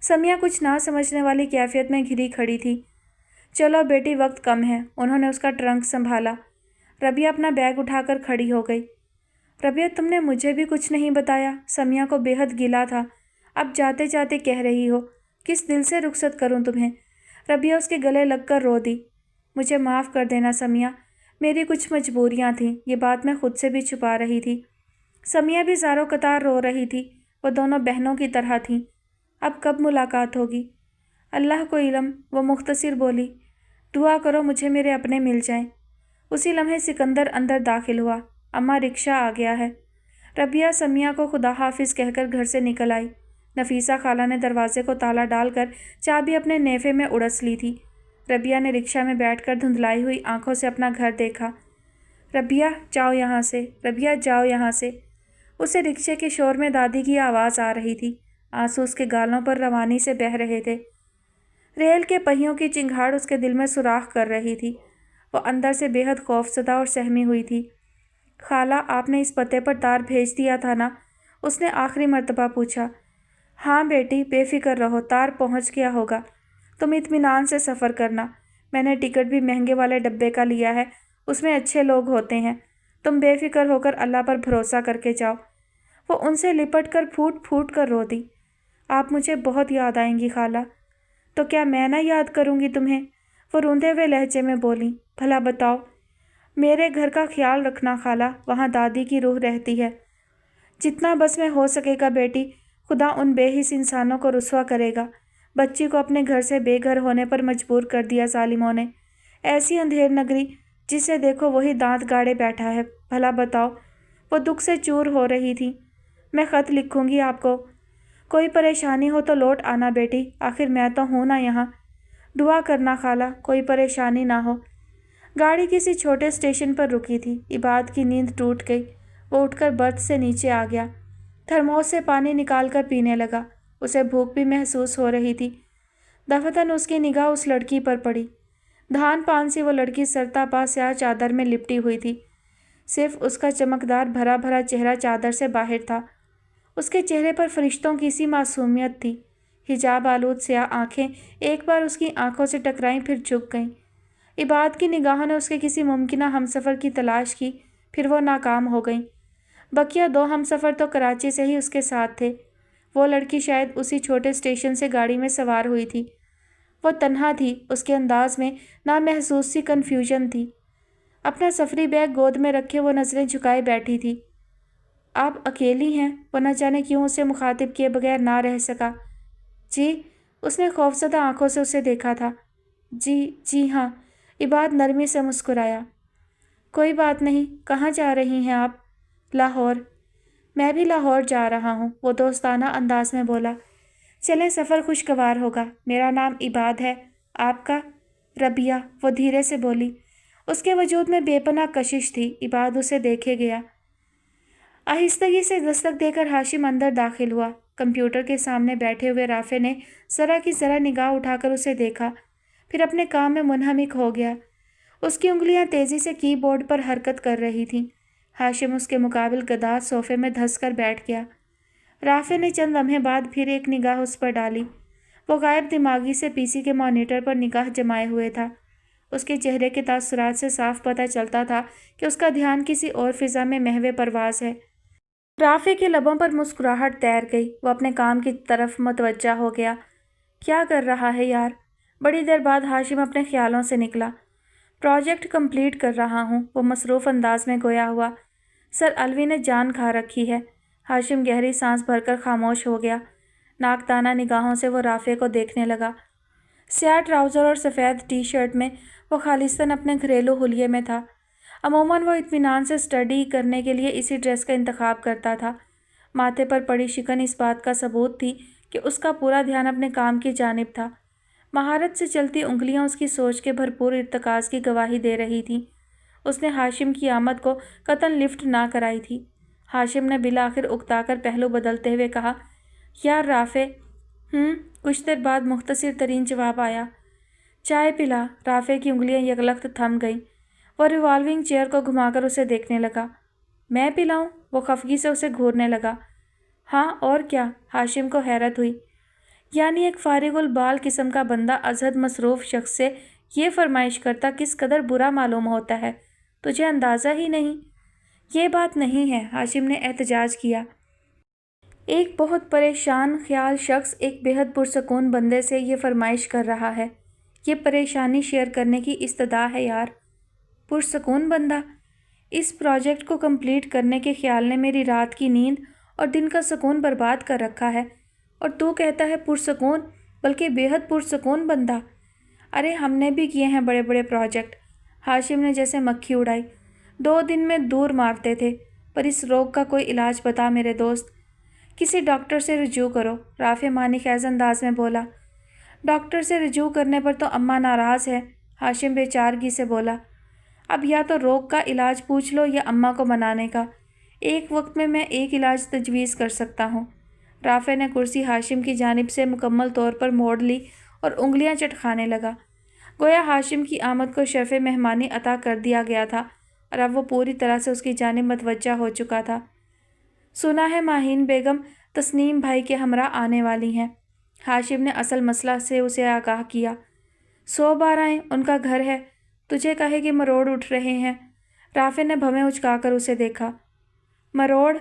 سمیہ کچھ نہ سمجھنے والی کیفیت میں گھری کھڑی تھی۔ چلو بیٹی، وقت کم ہے۔ انہوں نے اس کا ٹرنک سنبھالا۔ ربیہ اپنا بیگ اٹھا کر کھڑی ہو گئی۔ ربیہ، تم نے مجھے بھی کچھ نہیں بتایا۔ سمیہ کو بے حد گلہ تھا۔ اب جاتے جاتے کہہ رہی ہو، کس دل سے رخصت کروں تمہیں؟ ربیہ اس کے گلے لگ کر رو دی۔ مجھے معاف کر دینا سمیہ، میری کچھ مجبوریاں تھیں، یہ بات میں خود سے بھی چھپا رہی تھی۔ سمیہ بھی زاروں قطار رو رہی تھی، وہ دونوں بہنوں کی طرح تھیں۔ اب کب ملاقات ہوگی؟ اللہ کو علم، وہ مختصر بولی۔ دعا کرو مجھے میرے اپنے مل جائیں۔ اسی لمحے سکندر اندر داخل ہوا۔ اماں، رکشہ آ گیا ہے۔ ربیہ سمیہ کو خدا حافظ کہہ کر گھر سے نکل آئی۔ نفیسہ خالہ نے دروازے کو تالا ڈال کر چابی اپنے نیفے میں اڑس لی تھی۔ ربیہ نے رکشہ میں بیٹھ کر دھندلائی ہوئی آنکھوں سے اپنا گھر دیکھا۔ ربیہ، جاؤ یہاں سے، ربیہ جاؤ یہاں سے۔ اسے رکشے کے شور میں دادی کی آواز آ رہی تھی۔ آنسو اس کے گالوں پر روانی سے بہہ رہے تھے۔ ریل کے پہیوں کی چنگھاڑ اس کے دل میں سوراخ کر رہی تھی۔ وہ اندر سے بے حد خوفزدہ اور سہمی ہوئی تھی۔ خالہ، آپ نے اس پتے پر تار بھیج دیا تھا نا؟ اس نے آخری مرتبہ پوچھا۔ ہاں بیٹی، بے فکر رہو، تار پہنچ گیا ہوگا۔ تم اطمینان سے سفر کرنا، میں نے ٹکٹ بھی مہنگے والے ڈبے کا لیا ہے، اس میں اچھے لوگ ہوتے ہیں، تم بے فکر ہو کر اللہ پر بھروسہ کر کے جاؤ۔ وہ ان سے لپٹ کر پھوٹ پھوٹ کر رو دی۔ آپ مجھے بہت یاد آئیں گی خالہ۔ تو کیا میں نہ یاد کروں گی تمہیں؟ وہ روندے ہوئے لہجے میں بولی۔ بھلا بتاؤ۔ میرے گھر کا خیال رکھنا خالہ، وہاں دادی کی روح رہتی ہے۔ جتنا بس میں ہو سکے گا بیٹی، خدا ان بے حس انسانوں کو رسوا کرے گا۔ بچی کو اپنے گھر سے بے گھر ہونے پر مجبور کر دیا ظالموں نے۔ ایسی اندھیر نگری، جسے دیکھو وہی دانت گاڑے بیٹھا ہے۔ بھلا بتاؤ۔ وہ دکھ سے چور ہو رہی تھی۔ میں خط لکھوں گی آپ کو، کوئی پریشانی ہو تو لوٹ آنا بیٹی، آخر میں تو ہوں نا یہاں۔ دعا کرنا خالہ، کوئی پریشانی نہ ہو۔ گاڑی کسی چھوٹے اسٹیشن پر رکی تھی۔ عباد کی نیند ٹوٹ گئی۔ وہ اٹھ کر برتھ سے نیچے آ گیا، تھرموس سے پانی نکال کر پینے لگا۔ اسے بھوک بھی محسوس ہو رہی تھی۔ دفتن اس کی نگاہ اس لڑکی پر پڑی۔ دھان پان سی وہ لڑکی سرتا پا سیاہ چادر میں لپٹی ہوئی تھی۔ صرف اس کا چمکدار بھرا بھرا چہرہ چادر سے باہر تھا۔ اس کے چہرے پر فرشتوں کی سی معصومیت تھی۔ حجاب آلود سیاہ آنکھیں ایک بار اس کی آنکھوں سے ٹکرائیں، پھر جھک گئیں۔ عباد کی نگاہوں نے اس کے کسی ممکنہ ہمسفر کی تلاش کی، پھر وہ ناکام ہو گئیں۔ بقیہ دو ہمسفر تو کراچی سے ہی اس کے ساتھ تھے۔ وہ لڑکی شاید اسی چھوٹے اسٹیشن سے گاڑی میں سوار ہوئی تھی۔ وہ تنہا تھی، اس کے انداز میں نامحسوس سی کنفیوژن تھی۔ اپنا سفری بیگ گود میں رکھے وہ نظریں جھکائے بیٹھی تھی۔ آپ اکیلی ہیں؟ وہ نہ جانے کیوں اسے مخاطب کیے بغیر نہ رہ سکا۔ جی، اس نے خوفزدہ آنکھوں سے اسے دیکھا تھا۔ جی ہاں، عباد نرمی سے مسکرایا۔ کوئی بات نہیں، کہاں جا رہی ہیں آپ؟ لاہور۔ میں بھی لاہور جا رہا ہوں، وہ دوستانہ انداز میں بولا۔ چلیں، سفر خوشگوار ہوگا۔ میرا نام عباد ہے، آپ کا؟ ربیہ، وہ دھیرے سے بولی۔ اس کے وجود میں بے پناہ کشش تھی۔ عباد اسے دیکھے گیا۔ آہستگی سے دستک دے کر ہاشم اندر داخل ہوا۔ کمپیوٹر کے سامنے بیٹھے ہوئے رافع نے ذرا کی ذرا نگاہ اٹھا کر اسے دیکھا، پھر اپنے کام میں منہمک ہو گیا۔ اس کی انگلیاں تیزی سے کی بورڈ پر حرکت کر رہی تھیں۔ ہاشم اس کے مقابل گداز صوفے میں دھس کر بیٹھ گیا۔ رافع نے چند لمحے بعد پھر ایک نگاہ اس پر ڈالی۔ وہ غائب دماغی سے پی سی کے مانیٹر پر نگاہ جمائے ہوئے تھا۔ اس کے چہرے کے تاثرات سے صاف پتہ چلتا تھا کہ اس کا دھیان کسی اور فضا میں محو پرواز ہے۔ رافع کے لبوں پر مسکراہٹ تیر گئی۔ وہ اپنے کام کی طرف متوجہ ہو گیا۔ کیا کر رہا ہے یار؟ بڑی دیر بعد ہاشم اپنے خیالوں سے نکلا۔ پروجیکٹ کمپلیٹ کر رہا ہوں، وہ مصروف انداز میں گویا ہوا۔ سر الوی نے جان کھا رکھی ہے۔ ہاشم گہری سانس بھر کر خاموش ہو گیا۔ ناکتانہ نگاہوں سے وہ رافع کو دیکھنے لگا۔ سیاہ ٹراؤزر اور سفید ٹی شرٹ میں وہ خالصتاً اپنے گھریلو حلیے میں تھا۔ عموماً وہ اطمینان سے اسٹڈی کرنے کے لیے اسی ڈریس کا انتخاب کرتا تھا۔ ماتھے پر پڑی شکن اس بات کا ثبوت تھی کہ اس کا پورا دھیان اپنے کام کی جانب تھا۔ مہارت سے چلتی انگلیاں اس کی سوچ کے بھرپور ارتکاز کی گواہی دے رہی تھیں۔ اس نے ہاشم کی آمد کو قطعاً لفٹ نہ کرائی تھی۔ ہاشم نے بالآخر اکتا کر پہلو بدلتے ہوئے کہا، یار رافع۔ کچھ دیر بعد مختصر ترین جواب آیا، چائے پلا۔ رافع کی انگلیاں یکلخت تھم گئیں۔ وہ ریوالونگ چیئر کو گھما کر اسے دیکھنے لگا۔ میں پلاؤں؟ وہ خفگی سے اسے گھورنے لگا۔ ہاں اور کیا؟ ہاشم کو حیرت ہوئی۔ یعنی ایک فارغ البال قسم کا بندہ ازحد مصروف شخص سے یہ فرمائش کرتا کس قدر برا معلوم ہوتا ہے، تجھے اندازہ ہی نہیں؟ یہ بات نہیں ہے، ہاشم نے احتجاج کیا۔ ایک بہت پریشان خیال شخص ایک بے حد پرسکون بندے سے یہ فرمائش کر رہا ہے۔ یہ پریشانی شیئر کرنے کی استدعا ہے یار۔ پرسکون بندہ؟ اس پروجیکٹ کو کمپلیٹ کرنے کے خیال نے میری رات کی نیند اور دن کا سکون برباد کر رکھا ہے، اور تو کہتا ہے پرسکون، بلکہ بے حد پرسکون بندہ۔ ارے ہم نے بھی کیے ہیں بڑے بڑے پروجیکٹ۔ ہاشم نے جیسے مکھی اڑائی۔ 2 دن میں دور مارتے تھے، پر اس روگ کا کوئی علاج بتا میرے دوست۔ کسی ڈاکٹر سے رجوع کرو، رافع معنی خیز انداز میں بولا۔ ڈاکٹر سے رجوع کرنے پر تو اماں ناراض ہے، ہاشم بے چارگی سے بولا۔ اب یا تو روگ کا علاج پوچھ لو یا اماں کو منانے کا۔ ایک وقت میں ایک علاج تجویز کر سکتا ہوں۔ رافع نے کرسی ہاشم کی جانب سے مکمل طور پر موڑ لی اور انگلیاں چٹکانے لگا، گویا ہاشم کی آمد کو شرف مہمانی عطا کر دیا گیا تھا اور اب وہ پوری طرح سے اس کی جانب متوجہ ہو چکا تھا۔ سنا ہے ماہین بیگم تسنیم بھائی کے ہمراہ آنے والی ہیں، ہاشم نے اصل مسئلہ سے اسے آگاہ کیا۔ 100 بار آئیں، ان کا گھر ہے، تجھے کہے کہ مروڑ اٹھ رہے ہیں۔ رافع نے بھویں اچکا کر اسے دیکھا۔ مروڑ؟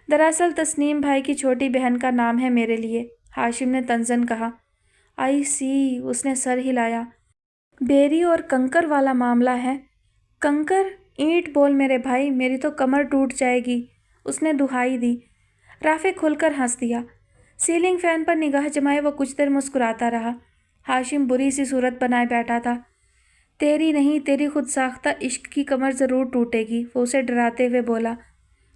دراصل تسنیم بھائی کی چھوٹی بہن کا نام ہے میرے لیے، ہاشم نے طنزاً کہا۔ آئی سی، اس نے سر ہلایا۔ بیری اور کنکر والا معاملہ ہے۔ کنکر؟ اینٹ بول میرے بھائی، میری تو کمر ٹوٹ جائے گی، اس نے دہائی دی۔ رافع کھل کر ہنس دیا۔ سیلنگ فین پر نگاہ جمائے وہ کچھ دیر مسکراتا رہا۔ ہاشم بری سی صورت بنائے بیٹھا تھا۔ تیری نہیں، تیری خود ساختہ عشق کی کمر ضرور ٹوٹے گی، وہ اسے ڈراتے ہوئے بولا۔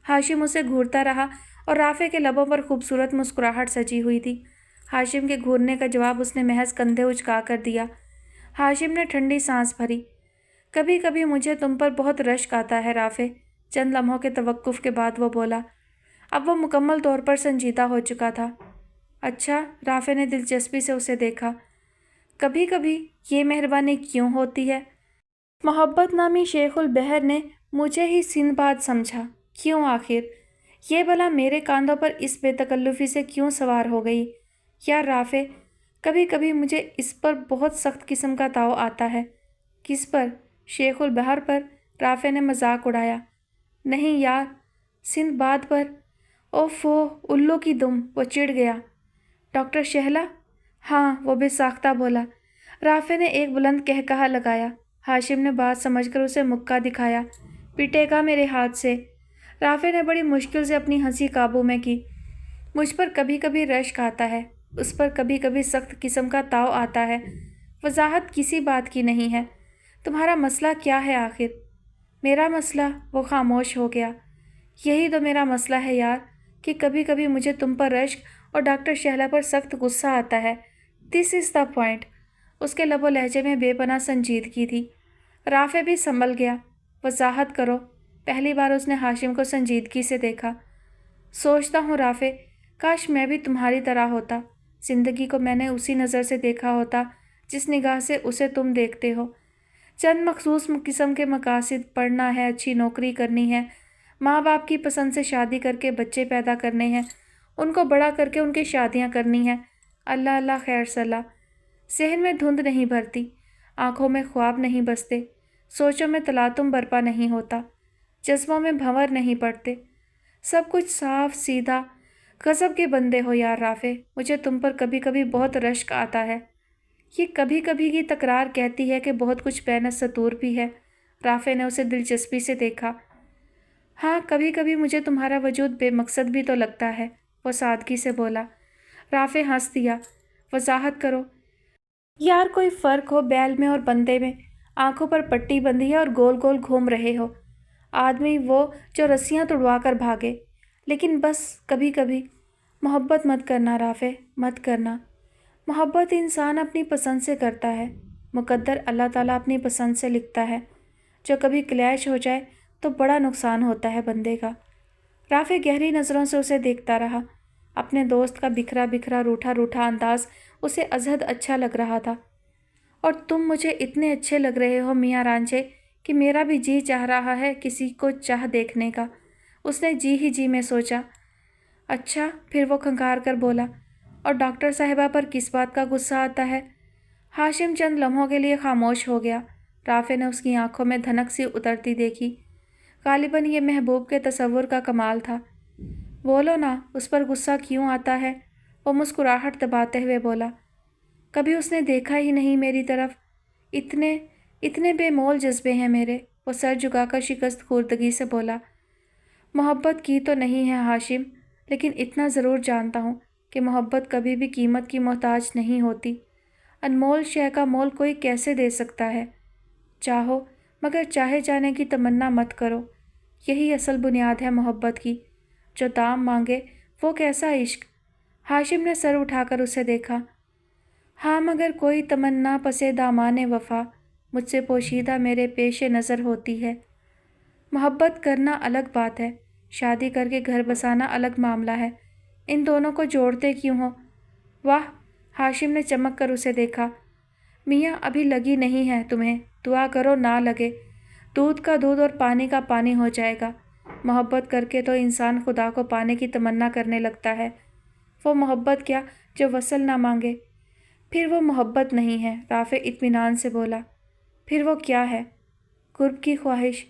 ہاشم اسے گھورتا رہا اور رافع کے لبوں پر خوبصورت مسکراہٹ سجی ہوئی تھی۔ ہاشم کے گھورنے کا جواب اس نے محض کندھے اچکا کر دیا۔ ہاشم نے ٹھنڈی سانس بھری۔ کبھی کبھی مجھے تم پر بہت رشک آتا ہے رافع، چند لمحوں کے توقف کے بعد وہ بولا۔ اب وہ مکمل طور پر سنجیدہ ہو چکا تھا۔ اچھا، رافع نے دلچسپی سے اسے دیکھا۔ کبھی کبھی یہ مہربانی کیوں ہوتی ہے؟ محبت نامی شیخ البحر نے مجھے ہی سندباد سمجھا، کیوں آخر؟ یہ بلا میرے کاندھوں پر اس بے تکلفی سے کیوں سوار ہو گئی؟ یار رافع، کبھی کبھی مجھے اس پر بہت سخت قسم کا تاؤ آتا ہے۔ کس پر؟ شیخ البحر پر، رافع نے مذاق اڑایا۔ نہیں یار، سندباد پر۔ اوفو، الو کی دم، وہ چڑ گیا۔ ڈاکٹر شہلا؟ ہاں، وہ بے ساختہ بولا۔ رافع نے ایک بلند قہقہہ لگایا۔ हाशिम ने बात समझकर उसे मुक्का दिखाया। पिटेगा मेरे हाथ से। राफे ने बड़ी मुश्किल से अपनी हंसी काबू में की। मुझ पर कभी कभी रश्क आता है, उस पर कभी कभी सख्त किस्म का ताव आता है। वजाहत किसी बात की नहीं है। तुम्हारा मसला क्या है आखिर? मेरा मसला? वो खामोश हो गया। यही तो मेरा मसला है यार, कि कभी कभी मुझे तुम पर रश्क और डॉक्टर शहला पर सख्त गुस्सा आता है। This is the point. उसके लबो लहजे में बेपनाह संजीदगी थी। राफे भी संभल गया। वजाहत करो। पहली बार उसने हाशिम को संजीदगी से देखा। सोचता हूँ राफे, काश मैं भी तुम्हारी तरह होता। जिंदगी को मैंने उसी नज़र से देखा होता जिस निगाह से उसे तुम देखते हो। चंद मखसूस किस्म के मकासद, पढ़ना है, अच्छी नौकरी करनी है, माँ बाप की पसंद से शादी करके बच्चे पैदा करने हैं, उनको बड़ा करके उनकी शादियाँ करनी हैं। अल्लाह अल्लाह खैर सलाह। सहन में धुंध नहीं भरती, आँखों में ख्वाब नहीं बसते, सोचों में तलातुम बर्पा नहीं होता, जज्बों में भंवर नहीं पड़ते। सब कुछ साफ सीधा। गज़ब के बंदे हो यार राफे। मुझे तुम पर कभी कभी बहुत रश्क आता है। ये कभी कभी की तकरार कहती है कि बहुत कुछ बैनस सतूर भी है। राफे ने उसे दिलचस्पी से देखा। हाँ, कभी कभी मुझे तुम्हारा वजूद बेमकसद भी तो लगता है, वो सादगी से बोला। राफे हंस दिया। वजाहत करो यार, कोई फ़र्क हो बैल में और बंदे में? आंखों पर पट्टी बंधी है और गोल गोल घूम रहे हो। आदमी वो जो रस्सियाँ तुड़वा कर भागे। लेकिन बस कभी कभी मोहब्बत मत करना राफे, मत करना। मोहब्बत इंसान अपनी पसंद से करता है, मुकद्दर अल्लाह ताला अपनी पसंद से लिखता है। जो कभी क्लैश हो जाए तो बड़ा नुकसान होता है बंदे का। राफे गहरी नज़रों से उसे देखता रहा। अपने दोस्त का बिखरा बिखरा रूठा रूठा अंदाज उसे अजहद अच्छा लग रहा था। और तुम मुझे इतने अच्छे लग रहे हो मियाँ रांझे कि मेरा भी जी चाह रहा है किसी को चाह देखने का। उसने जी ही जी में सोचा। अच्छा, फिर वो खंगार कर बोला, और डॉक्टर साहिबा पर किस बात का गुस्सा आता है? हाशिम चंद लम्हों के लिए खामोश हो गया। राफे ने उसकी आंखों में धनक सी उतरती देखी। गालिबन ये महबूब के तसव्वुर का कमाल था। बोलो ना, उस पर गुस्सा क्यों आता है? वो मुस्कुराहट दबाते हुए बोला। कभी उसने देखा ही नहीं मेरी तरफ। इतने इतने बेमोल जज्बे हैं मेरे। वो सर झुकाकर शिकस्त खुर्दगी से बोला। मोहब्बत की तो नहीं है हाशिम, लेकिन इतना ज़रूर जानता हूँ कि मोहब्बत कभी भी कीमत की मोहताज नहीं होती। अनमोल शय का मोल कोई कैसे दे सकता है? चाहो, मगर चाहे जाने की तमन्ना मत करो। यही असल बुनियाद है मोहब्बत की। जो दाम मांगे वो कैसा इश्क? हाशिम ने सर उठाकर उसे देखा। हाँ, मगर कोई तमन्ना पसे दामाने वफ़ा मुझसे पोशीदा मेरे पेश नज़र होती है। मोहब्बत करना अलग बात है, शादी करके घर बसाना अलग मामला है। इन दोनों को जोड़ते क्यों हो? वाह! हाशिम ने चमक कर उसे देखा। मियाँ, अभी लगी नहीं है तुम्हें। दुआ करो ना लगे। दूध का दूध और पानी का पानी हो जाएगा। मोहब्बत करके तो इंसान खुदा को पाने की तमन्ना करने लगता है। वो मोहब्बत क्या जो वसल ना मांगे? फिर वो मोहब्बत नहीं है, राफे इत्मीनान से बोला। फिर वो क्या है? कुर्ब की ख्वाहिश।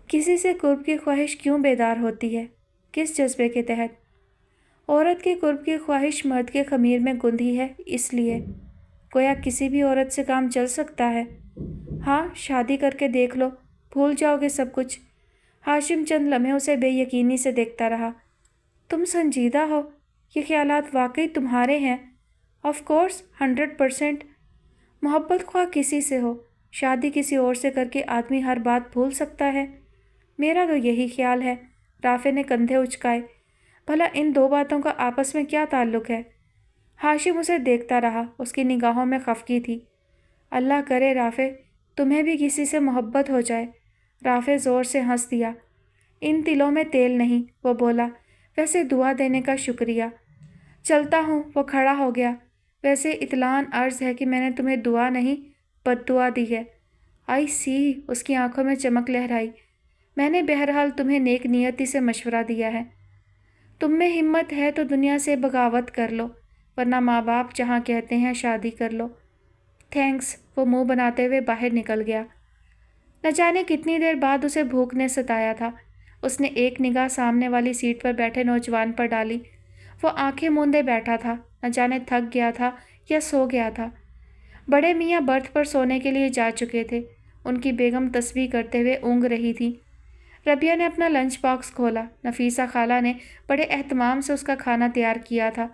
किसी से कुर्ब की ख्वाहिश क्यों बेदार होती है? किस जज्बे के तहत? औरत की कुर्ब की ख्वाहिश मर्द के खमीर में गुंधी है, इसलिए। गोया किसी भी औरत से काम चल सकता है। हाँ, शादी करके देख लो, भूल जाओगे सब कुछ। हाशिम चंद लम्हे उसे बेयकीनी से देखता रहा। तुम संजीदा हो? ये ख्यालात वाकई तुम्हारे हैं? Of course, 100%। मोहब्बत ख्वाह किसी से हो, शादी किसी और से करके आदमी हर बात भूल सकता है। मेरा तो यही ख्याल है। राफे ने कंधे उचकाए। भला इन दो बातों का आपस में क्या ताल्लुक है? हाशिम उसे देखता रहा। उसकी निगाहों में खफगी थी। अल्लाह करे राफे, तुम्हें भी किसी से मोहब्बत हो जाए। राफे ज़ोर से हंस दिया। इन तिलों में तेल नहीं, वो बोला। वैसे दुआ देने का शुक्रिया। चलता हूँ। वो खड़ा हो गया। वैसे इतलान अर्ज़ है कि मैंने तुम्हें दुआ नहीं बद्दुआ दी है। आई सी। उसकी आंखों में चमक लहराई। मैंने बहरहाल तुम्हें नेक नियति से मशवरा दिया है। तुम में हिम्मत है तो दुनिया से बगावत कर लो, वरना माँ बाप जहाँ कहते हैं शादी कर लो। थैंक्स। वो मुंह बनाते हुए बाहर निकल गया। न जाने कितनी देर बाद उसे भूख ने सताया था। उसने एक निगाह सामने वाली सीट पर बैठे नौजवान पर डाली। वो आंखें मूंदे बैठा था। न जाने थक गया था या सो गया था। बड़े मियाँ बर्थ पर सोने के लिए जा चुके थे। ان کی بیگم تسبیح کرتے ہوئے اونگ رہی تھی۔ ربیہ نے اپنا لنچ باکس کھولا۔ نفیسہ خالہ نے بڑے اہتمام سے اس کا کھانا تیار کیا تھا۔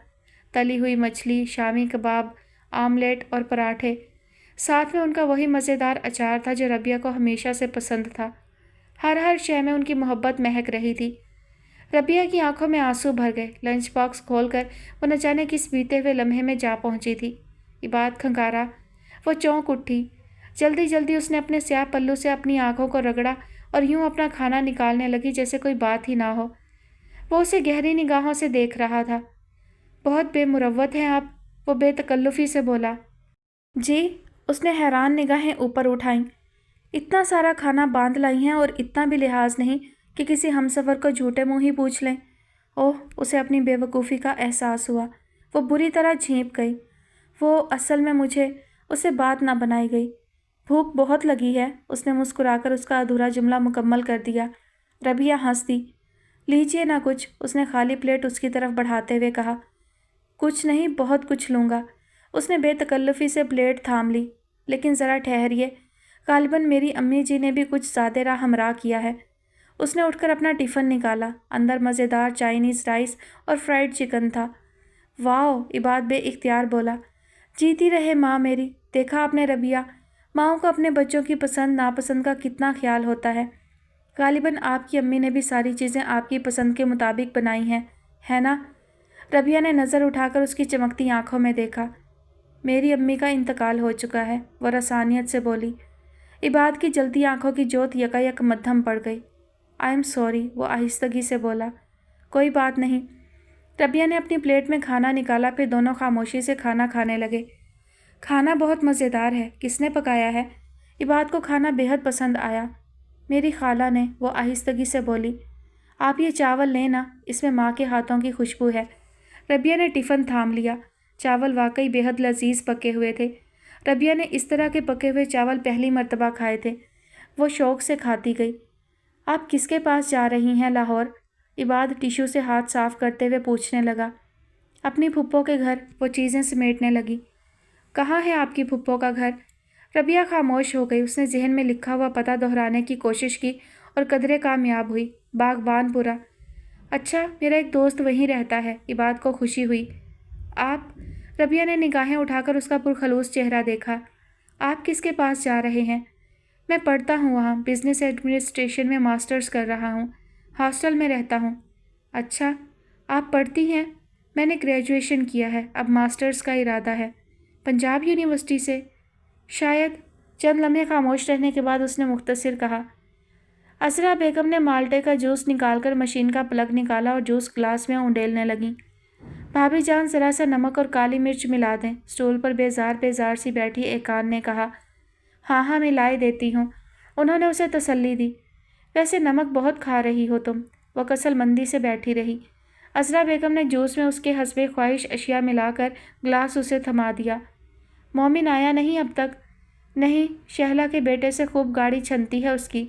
تلی ہوئی مچھلی، شامی کباب، آملیٹ اور پراٹھے، ساتھ میں ان کا وہی مزیدار اچار تھا جو ربیہ کو ہمیشہ سے پسند تھا۔ ہر شے میں ان کی محبت مہک رہی تھی۔ ربیہ کی آنکھوں میں آنسو بھر گئے۔ لنچ باکس کھول کر وہ نہ جانے کس بیتے ہوئے لمحے میں جا پہنچی تھی۔ عباد کھنکارا، وہ چونک اٹھی۔ جلدی جلدی اس نے اپنے سیاہ پلو سے اپنی آنکھوں کو رگڑا اور یوں اپنا کھانا نکالنے لگی جیسے کوئی بات ہی نہ ہو۔ وہ اسے گہری نگاہوں سے دیکھ رہا تھا۔ بہت بے مروت ہیں آپ، وہ بے تکلفی سے بولا۔ جی، اس نے حیران نگاہیں اوپر اٹھائیں۔ اتنا سارا کھانا باندھ لائی ہیں اور اتنا بھی لحاظ نہیں کہ کسی ہمسفر کو جھوٹے منہ ہی پوچھ لیں۔ اوہ، اسے اپنی بے وقوفی کا احساس ہوا۔ وہ بری طرح جھینپ گئی۔ وہ اصل میں مجھے اسے بات نہ بنائی گئی۔ بھوک بہت لگی ہے، اس نے مسکرا کر اس کا ادھورا جملہ مکمل کر دیا۔ ربیہ ہنس دی۔ لیجیے نہ کچھ، اس نے خالی پلیٹ اس کی طرف بڑھاتے ہوئے کہا۔ کچھ نہیں، بہت کچھ لوں گا۔ اس نے بے تکلفی سے پلیٹ تھام لی۔ لیکن ذرا ٹھہریے، غالباً میری امی جی نے بھی کچھ زیادہ راہ ہمراہ کیا ہے۔ اس نے اٹھ کر اپنا ٹفن نکالا۔ اندر مزیدار چائنیز رائس اور فرائیڈ چکن تھا۔ واؤ، عباد بے اختیار بولا۔ جیتی رہے ماں میری۔ دیکھا آپ نے ربیہ، ماؤں کو اپنے بچوں کی پسند ناپسند کا کتنا خیال ہوتا ہے۔ غالباً آپ کی امی نے بھی ساری چیزیں آپ کی پسند کے مطابق بنائی ہیں، ہے نا؟ ربیہ نے نظر اٹھا کر اس کی چمکتی آنکھوں میں دیکھا۔ میری امی کا انتقال ہو چکا ہے، وہ رسانیت سے بولی۔ عباد کی جلتی آنکھوں کی جوت یکایک مدھم پڑ گئی۔ آئی ایم سوری، وہ آہستگی سے بولا۔ کوئی بات نہیں۔ ربیہ نے اپنی پلیٹ میں کھانا نکالا، پھر دونوں خاموشی سے کھانا کھانے لگے۔ کھانا بہت مزیدار ہے، کس نے پکایا ہے؟ عباد کو کھانا بے حد پسند آیا۔ میری خالہ نے، وہ آہستگی سے بولی۔ آپ یہ چاول لیں نا، اس میں ماں کے ہاتھوں کی خوشبو ہے۔ ربیہ نے ٹفن تھام لیا۔ چاول واقعی بے حد لذیذ پکے ہوئے تھے۔ ربیہ نے اس طرح کے پکے ہوئے چاول پہلی مرتبہ کھائے تھے۔ وہ شوق سے کھاتی گئی۔ آپ کس کے پاس جا رہی ہیں لاہور؟ عباد ٹیشو سے ہاتھ صاف کرتے ہوئے پوچھنے لگا۔ اپنی پھپھو کے گھر، وہ چیزیں سمیٹنے لگی۔ کہاں ہے آپ کی پھپھو کا گھر؟ ربیہ خاموش ہو گئی۔ اس نے ذہن میں لکھا ہوا پتہ دہرانے کی کوشش کی اور قدرے کامیاب ہوئی۔ باغبان پورہ۔ اچھا، میرا ایک دوست وہیں رہتا ہے۔ عباد کو خوشی ہوئی۔ آپ؟ ربیہ نے نگاہیں اٹھا کر اس کا پرخلوص چہرہ دیکھا۔ آپ کس کے پاس جا رہے ہیں؟ میں پڑھتا ہوں وہاں، بزنس ایڈمنسٹریشن میں ماسٹرز کر رہا ہوں، ہاسٹل میں رہتا ہوں۔ اچھا، آپ پڑھتی ہیں؟ میں نے گریجویشن کیا ہے، اب ماسٹرز کا ارادہ ہے۔ پنجاب یونیورسٹی سے؟ شاید۔ چند لمحے خاموش رہنے کے بعد اس نے مختصر کہا۔ اسرا بیگم نے مالٹے کا جوس نکال کر مشین کا پلگ نکالا اور جوس گلاس میں اونڈیلنے لگیں۔ بھابھی جان، ذرا سا نمک اور کالی مرچ ملا دیں، اسٹول پر بیزار سی بیٹھی ایکان نے کہا۔ ہاں، ملائے دیتی ہوں، انہوں نے اسے تسلی دی۔ ویسے نمک بہت کھا رہی ہو تم، وہ کسل مندی سے بیٹھی رہی۔ اسرا بیگم نے جوس میں اس کے حسب خواہش اشیاء ملا کر گلاس اسے تھما دیا۔ مومن آیا نہیں اب تک؟ نہیں، شہلا کے بیٹے سے خوب گاڑی چھنتی ہے اس کی۔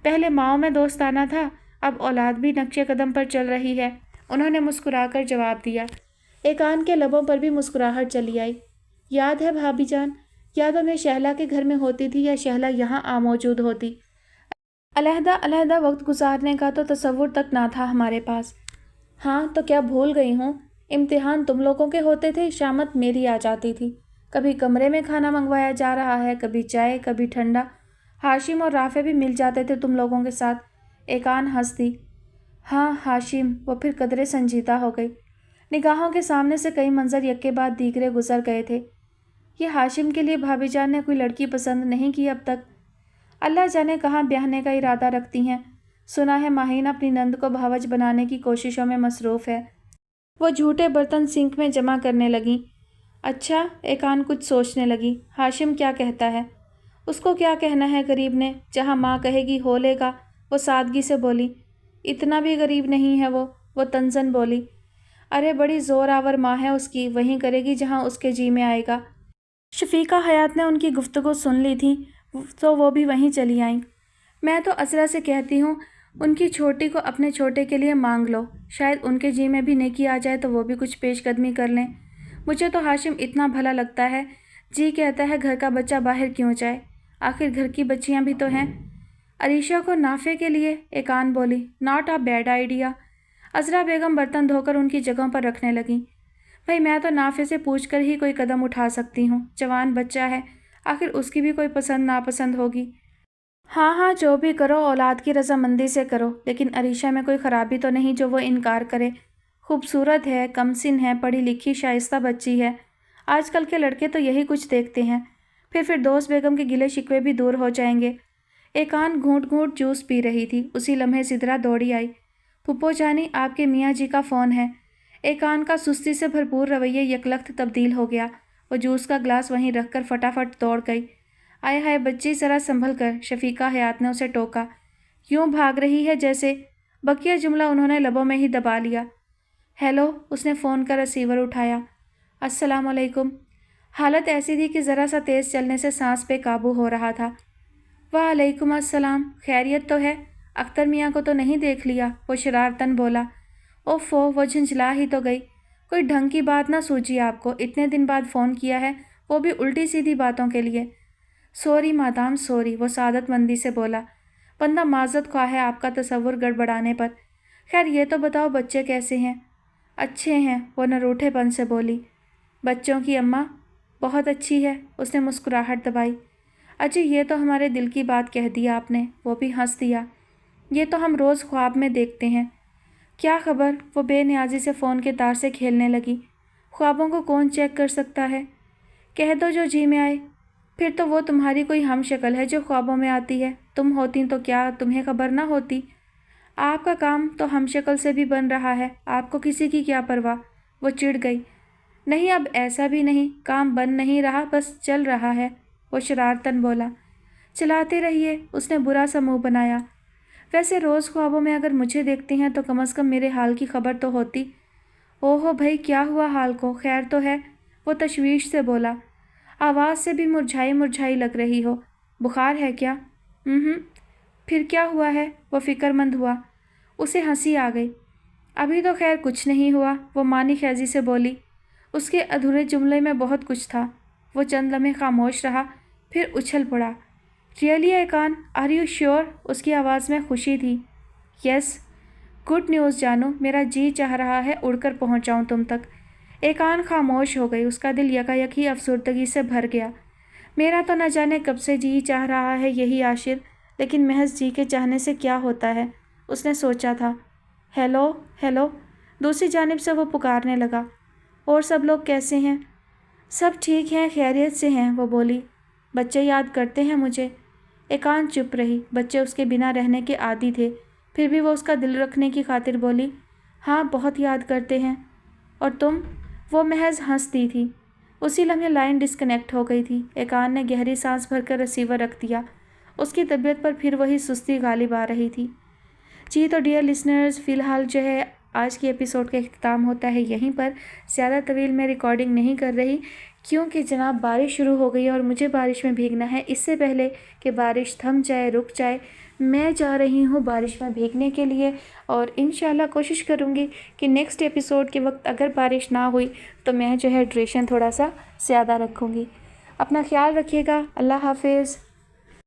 پہلے ماؤں میں دوستانہ تھا، اب اولاد بھی نقشے قدم پر چل رہی ہے، انہوں نے مسکرا کر جواب دیا۔ ایکان کے لبوں پر بھی مسکراہٹ چلی آئی۔ یاد ہے بھابھی جان، یادوں میں شہلا کے گھر میں ہوتی تھی یا شہلا یہاں موجود ہوتی؟ علیحدہ وقت گزارنے کا تو تصور تک نہ تھا ہمارے پاس۔ ہاں، تو کیا بھول گئی ہوں؟ امتحان تم لوگوں کے ہوتے تھے، شامت میری آ جاتی تھی۔ کبھی کمرے میں کھانا منگوایا جا رہا ہے، کبھی چائے، کبھی ٹھنڈا۔ ہاشم اور رافع بھی مل جاتے تھے تم لوگوں کے ساتھ۔ ایکان ہنس دی۔ ہاں، ہاشم، وہ پھر قدرے سنجیدہ ہو گئی۔ نگاہوں کے سامنے سے کئی منظر یکے بعد دیگرے گزر گئے تھے۔ یہ ہاشم کے لیے بھابھی جان نے کوئی لڑکی پسند نہیں کی اب تک؟ اللہ جانے کہاں بیاہنے کا ارادہ رکھتی ہیں۔ سنا ہے ماہین اپنی نند کو بھاوج بنانے کی کوششوں میں مصروف ہے۔ وہ جھوٹے برتن سنک میں جمع کرنے لگیں۔ اچھا، ایکان کچھ سوچنے لگی۔ ہاشم کیا کہتا ہے؟ اس کو کیا کہنا ہے غریب نے، جہاں ماں کہے گی ہو لے گا، وہ سادگی سے بولی۔ اتنا بھی غریب نہیں ہے وہ تنزن بولی۔ ارے بڑی زور آور ماں ہے اس کی، وہیں کرے گی جہاں اس کے جی میں آئے گا۔ شفیقہ حیات نے ان کی گفتگو سن لی تھی تو وہ بھی وہیں چلی آئیں۔ میں تو اسرا سے کہتی ہوں ان کی چھوٹی کو اپنے چھوٹے کے لیے مانگ لو، شاید ان کے جی میں بھی نیکی آ جائے تو وہ بھی کچھ پیش قدمی کر لیں۔ مجھے تو ہاشم اتنا بھلا لگتا ہے، جی کہتا ہے گھر کا بچہ باہر کیوں جائے۔ आखिर घर की बच्चियां भी तो हैं। अरीशा को नाफे के लिए एकान बोली, नॉट अ बैड आइडिया। अजरा बेगम बर्तन धोकर उनकी जगह पर रखने लगी। भाई मैं तो नाफे से पूछकर ही कोई कदम उठा सकती हूँ, जवान बच्चा है, आखिर उसकी भी कोई पसंद नापसंद होगी। हाँ हाँ, जो भी करो औलाद की रजामंदी से करो, लेकिन अरीशा में कोई ख़राबी तो नहीं जो वो इनकार करे। खूबसूरत है, कमसिन है, पढ़ी लिखी शाइस्ता बच्ची है। आजकल के लड़के तो यही कुछ देखते हैं। फिर फिरदौस बेगम के गिले शिकवे भी दूर हो जाएंगे। एकान घूंट घूंट जूस पी रही थी। उसी लम्हे सिदरा दौड़ी आई। फुप्पो जानी, आपके मियाँ जी का फ़ोन है। एकान का सुस्ती से भरपूर रवैया यकलख्त तब्दील हो गया। वो जूस का ग्लास वहीं रखकर फटाफट दौड़ गई। आए हाय बच्ची, ज़रा संभल कर, शफीका हयात ने उसे टोका। यूं भाग रही है जैसे। बकिया जुमला उन्होंने लबों में ही दबा लिया। हेलो, उसने फ़ोन का रिसीवर उठाया। अस्सलाम वालेकुम। हालत ऐसी थी कि ज़रा सा तेज़ चलने से सांस पे काबू हो रहा था। वालेकुम अस्सलाम, खैरियत तो है? अख्तर मियाँ को तो नहीं देख लिया? वो शरारतन बोला। ओफ़ो, वो झंझला ही तो गई। कोई ढंग की बात ना सूझी आपको? इतने दिन बाद फ़ोन किया है, वो भी उल्टी सीधी बातों के लिए। सॉरी मादाम सॉरी, वो सादतमंदी से बोला। बंदा माज़रत ख्वाह है आपका तसव्वुर गड़बड़ाने पर। खैर ये तो बताओ बच्चे कैसे हैं? अच्छे हैं, वो नरूठेपन से बोली। बच्चों की अम्मा बहुत अच्छी है, उसने मुस्कुराहट दबाई। अजी ये तो हमारे दिल की बात कह दी आपने, वो भी हंस दिया। ये तो हम रोज़ ख्वाब में देखते हैं। क्या खबर? वो बेनियाजी से फ़ोन के तार से खेलने लगी। ख्वाबों को कौन चेक कर सकता है? कह दो जो जी में आए। फिर तो वो तुम्हारी कोई हम शक्ल है जो ख्वाबों में आती है। तुम होती तो क्या तुम्हें खबर ना होती? आपका काम तो हम शक्ल से भी बन रहा है, आपको किसी की क्या परवाह? वो चिढ़ गई। नहीं अब ऐसा भी नहीं, काम बन नहीं रहा, बस चल रहा है, वो शरारतन बोला। चलाते रहिए, उसने बुरा सा मुँह बनाया। वैसे रोज़ ख्वाबों में अगर मुझे देखती हैं तो कम अज़ कम मेरे हाल की खबर तो होती। ओहो भाई, क्या हुआ हाल को? खैर तो है? वो तशवीश से बोला। आवाज़ से भी मुरझाई मुरझाई लग रही हो। बुखार है क्या? फिर क्या हुआ है? वो फ़िक्रमंद हुआ। उसे हंसी आ गई। अभी तो खैर कुछ नहीं हुआ, वो मानी खैजी से बोली। उसके अधूरे जुमले में बहुत कुछ था। वो चंद लम्हे खामोश रहा, फिर उछल पड़ा। रियली एकान, आर यू श्योर? उसकी आवाज़ में खुशी थी। यस। गुड न्यूज़ जानू, मेरा जी चाह रहा है उड़कर पहुंच जाऊं तुम तक। एकान खामोश हो गई। उसका दिल यकायक ही अफसुर्दगी से भर गया। मेरा तो न जाने कब से जी चाह रहा है यही आशिर, लेकिन महज जी के चाहने से क्या होता है, उसने सोचा था। हेलो हेलो, दूसरी जानिब से वो पुकारने लगा। और सब लोग कैसे हैं? सब ठीक हैं, खैरियत से हैं, वो बोली। बच्चे याद करते हैं मुझे? एकांत चुप रही। बच्चे उसके बिना रहने के आदी थे, फिर भी वो उसका दिल रखने की खातिर बोली, हाँ बहुत याद करते हैं। और तुम? वो महज हंसती थी। उसी लम्हे लाइन डिस्कनेक्ट हो गई थी। एकान ने गहरी सांस भरकर रिसीवर रख दिया। उसकी तबीयत पर फिर वही सुस्ती गालिब आ रही थी। जी तो डियर लिसनर्स, फ़िलहाल जो है आज की एपिसोड का इख्तिताम होता है यहीं पर। ज़्यादा तवील मैं रिकॉर्डिंग नहीं कर रही क्योंकि जनाब बारिश शुरू हो गई है और मुझे बारिश में भीगना है। इससे पहले कि बारिश थम जाए, रुक जाए, मैं जा रही हूँ बारिश में भीगने के लिए। और इंशाल्लाह कोशिश करूँगी कि नेक्स्ट एपिसोड के वक्त अगर बारिश ना हुई तो मैं जो है ड्यूरेशन थोड़ा सा ज़्यादा रखूँगी। अपना ख्याल रखिएगा। अल्लाह हाफिज़।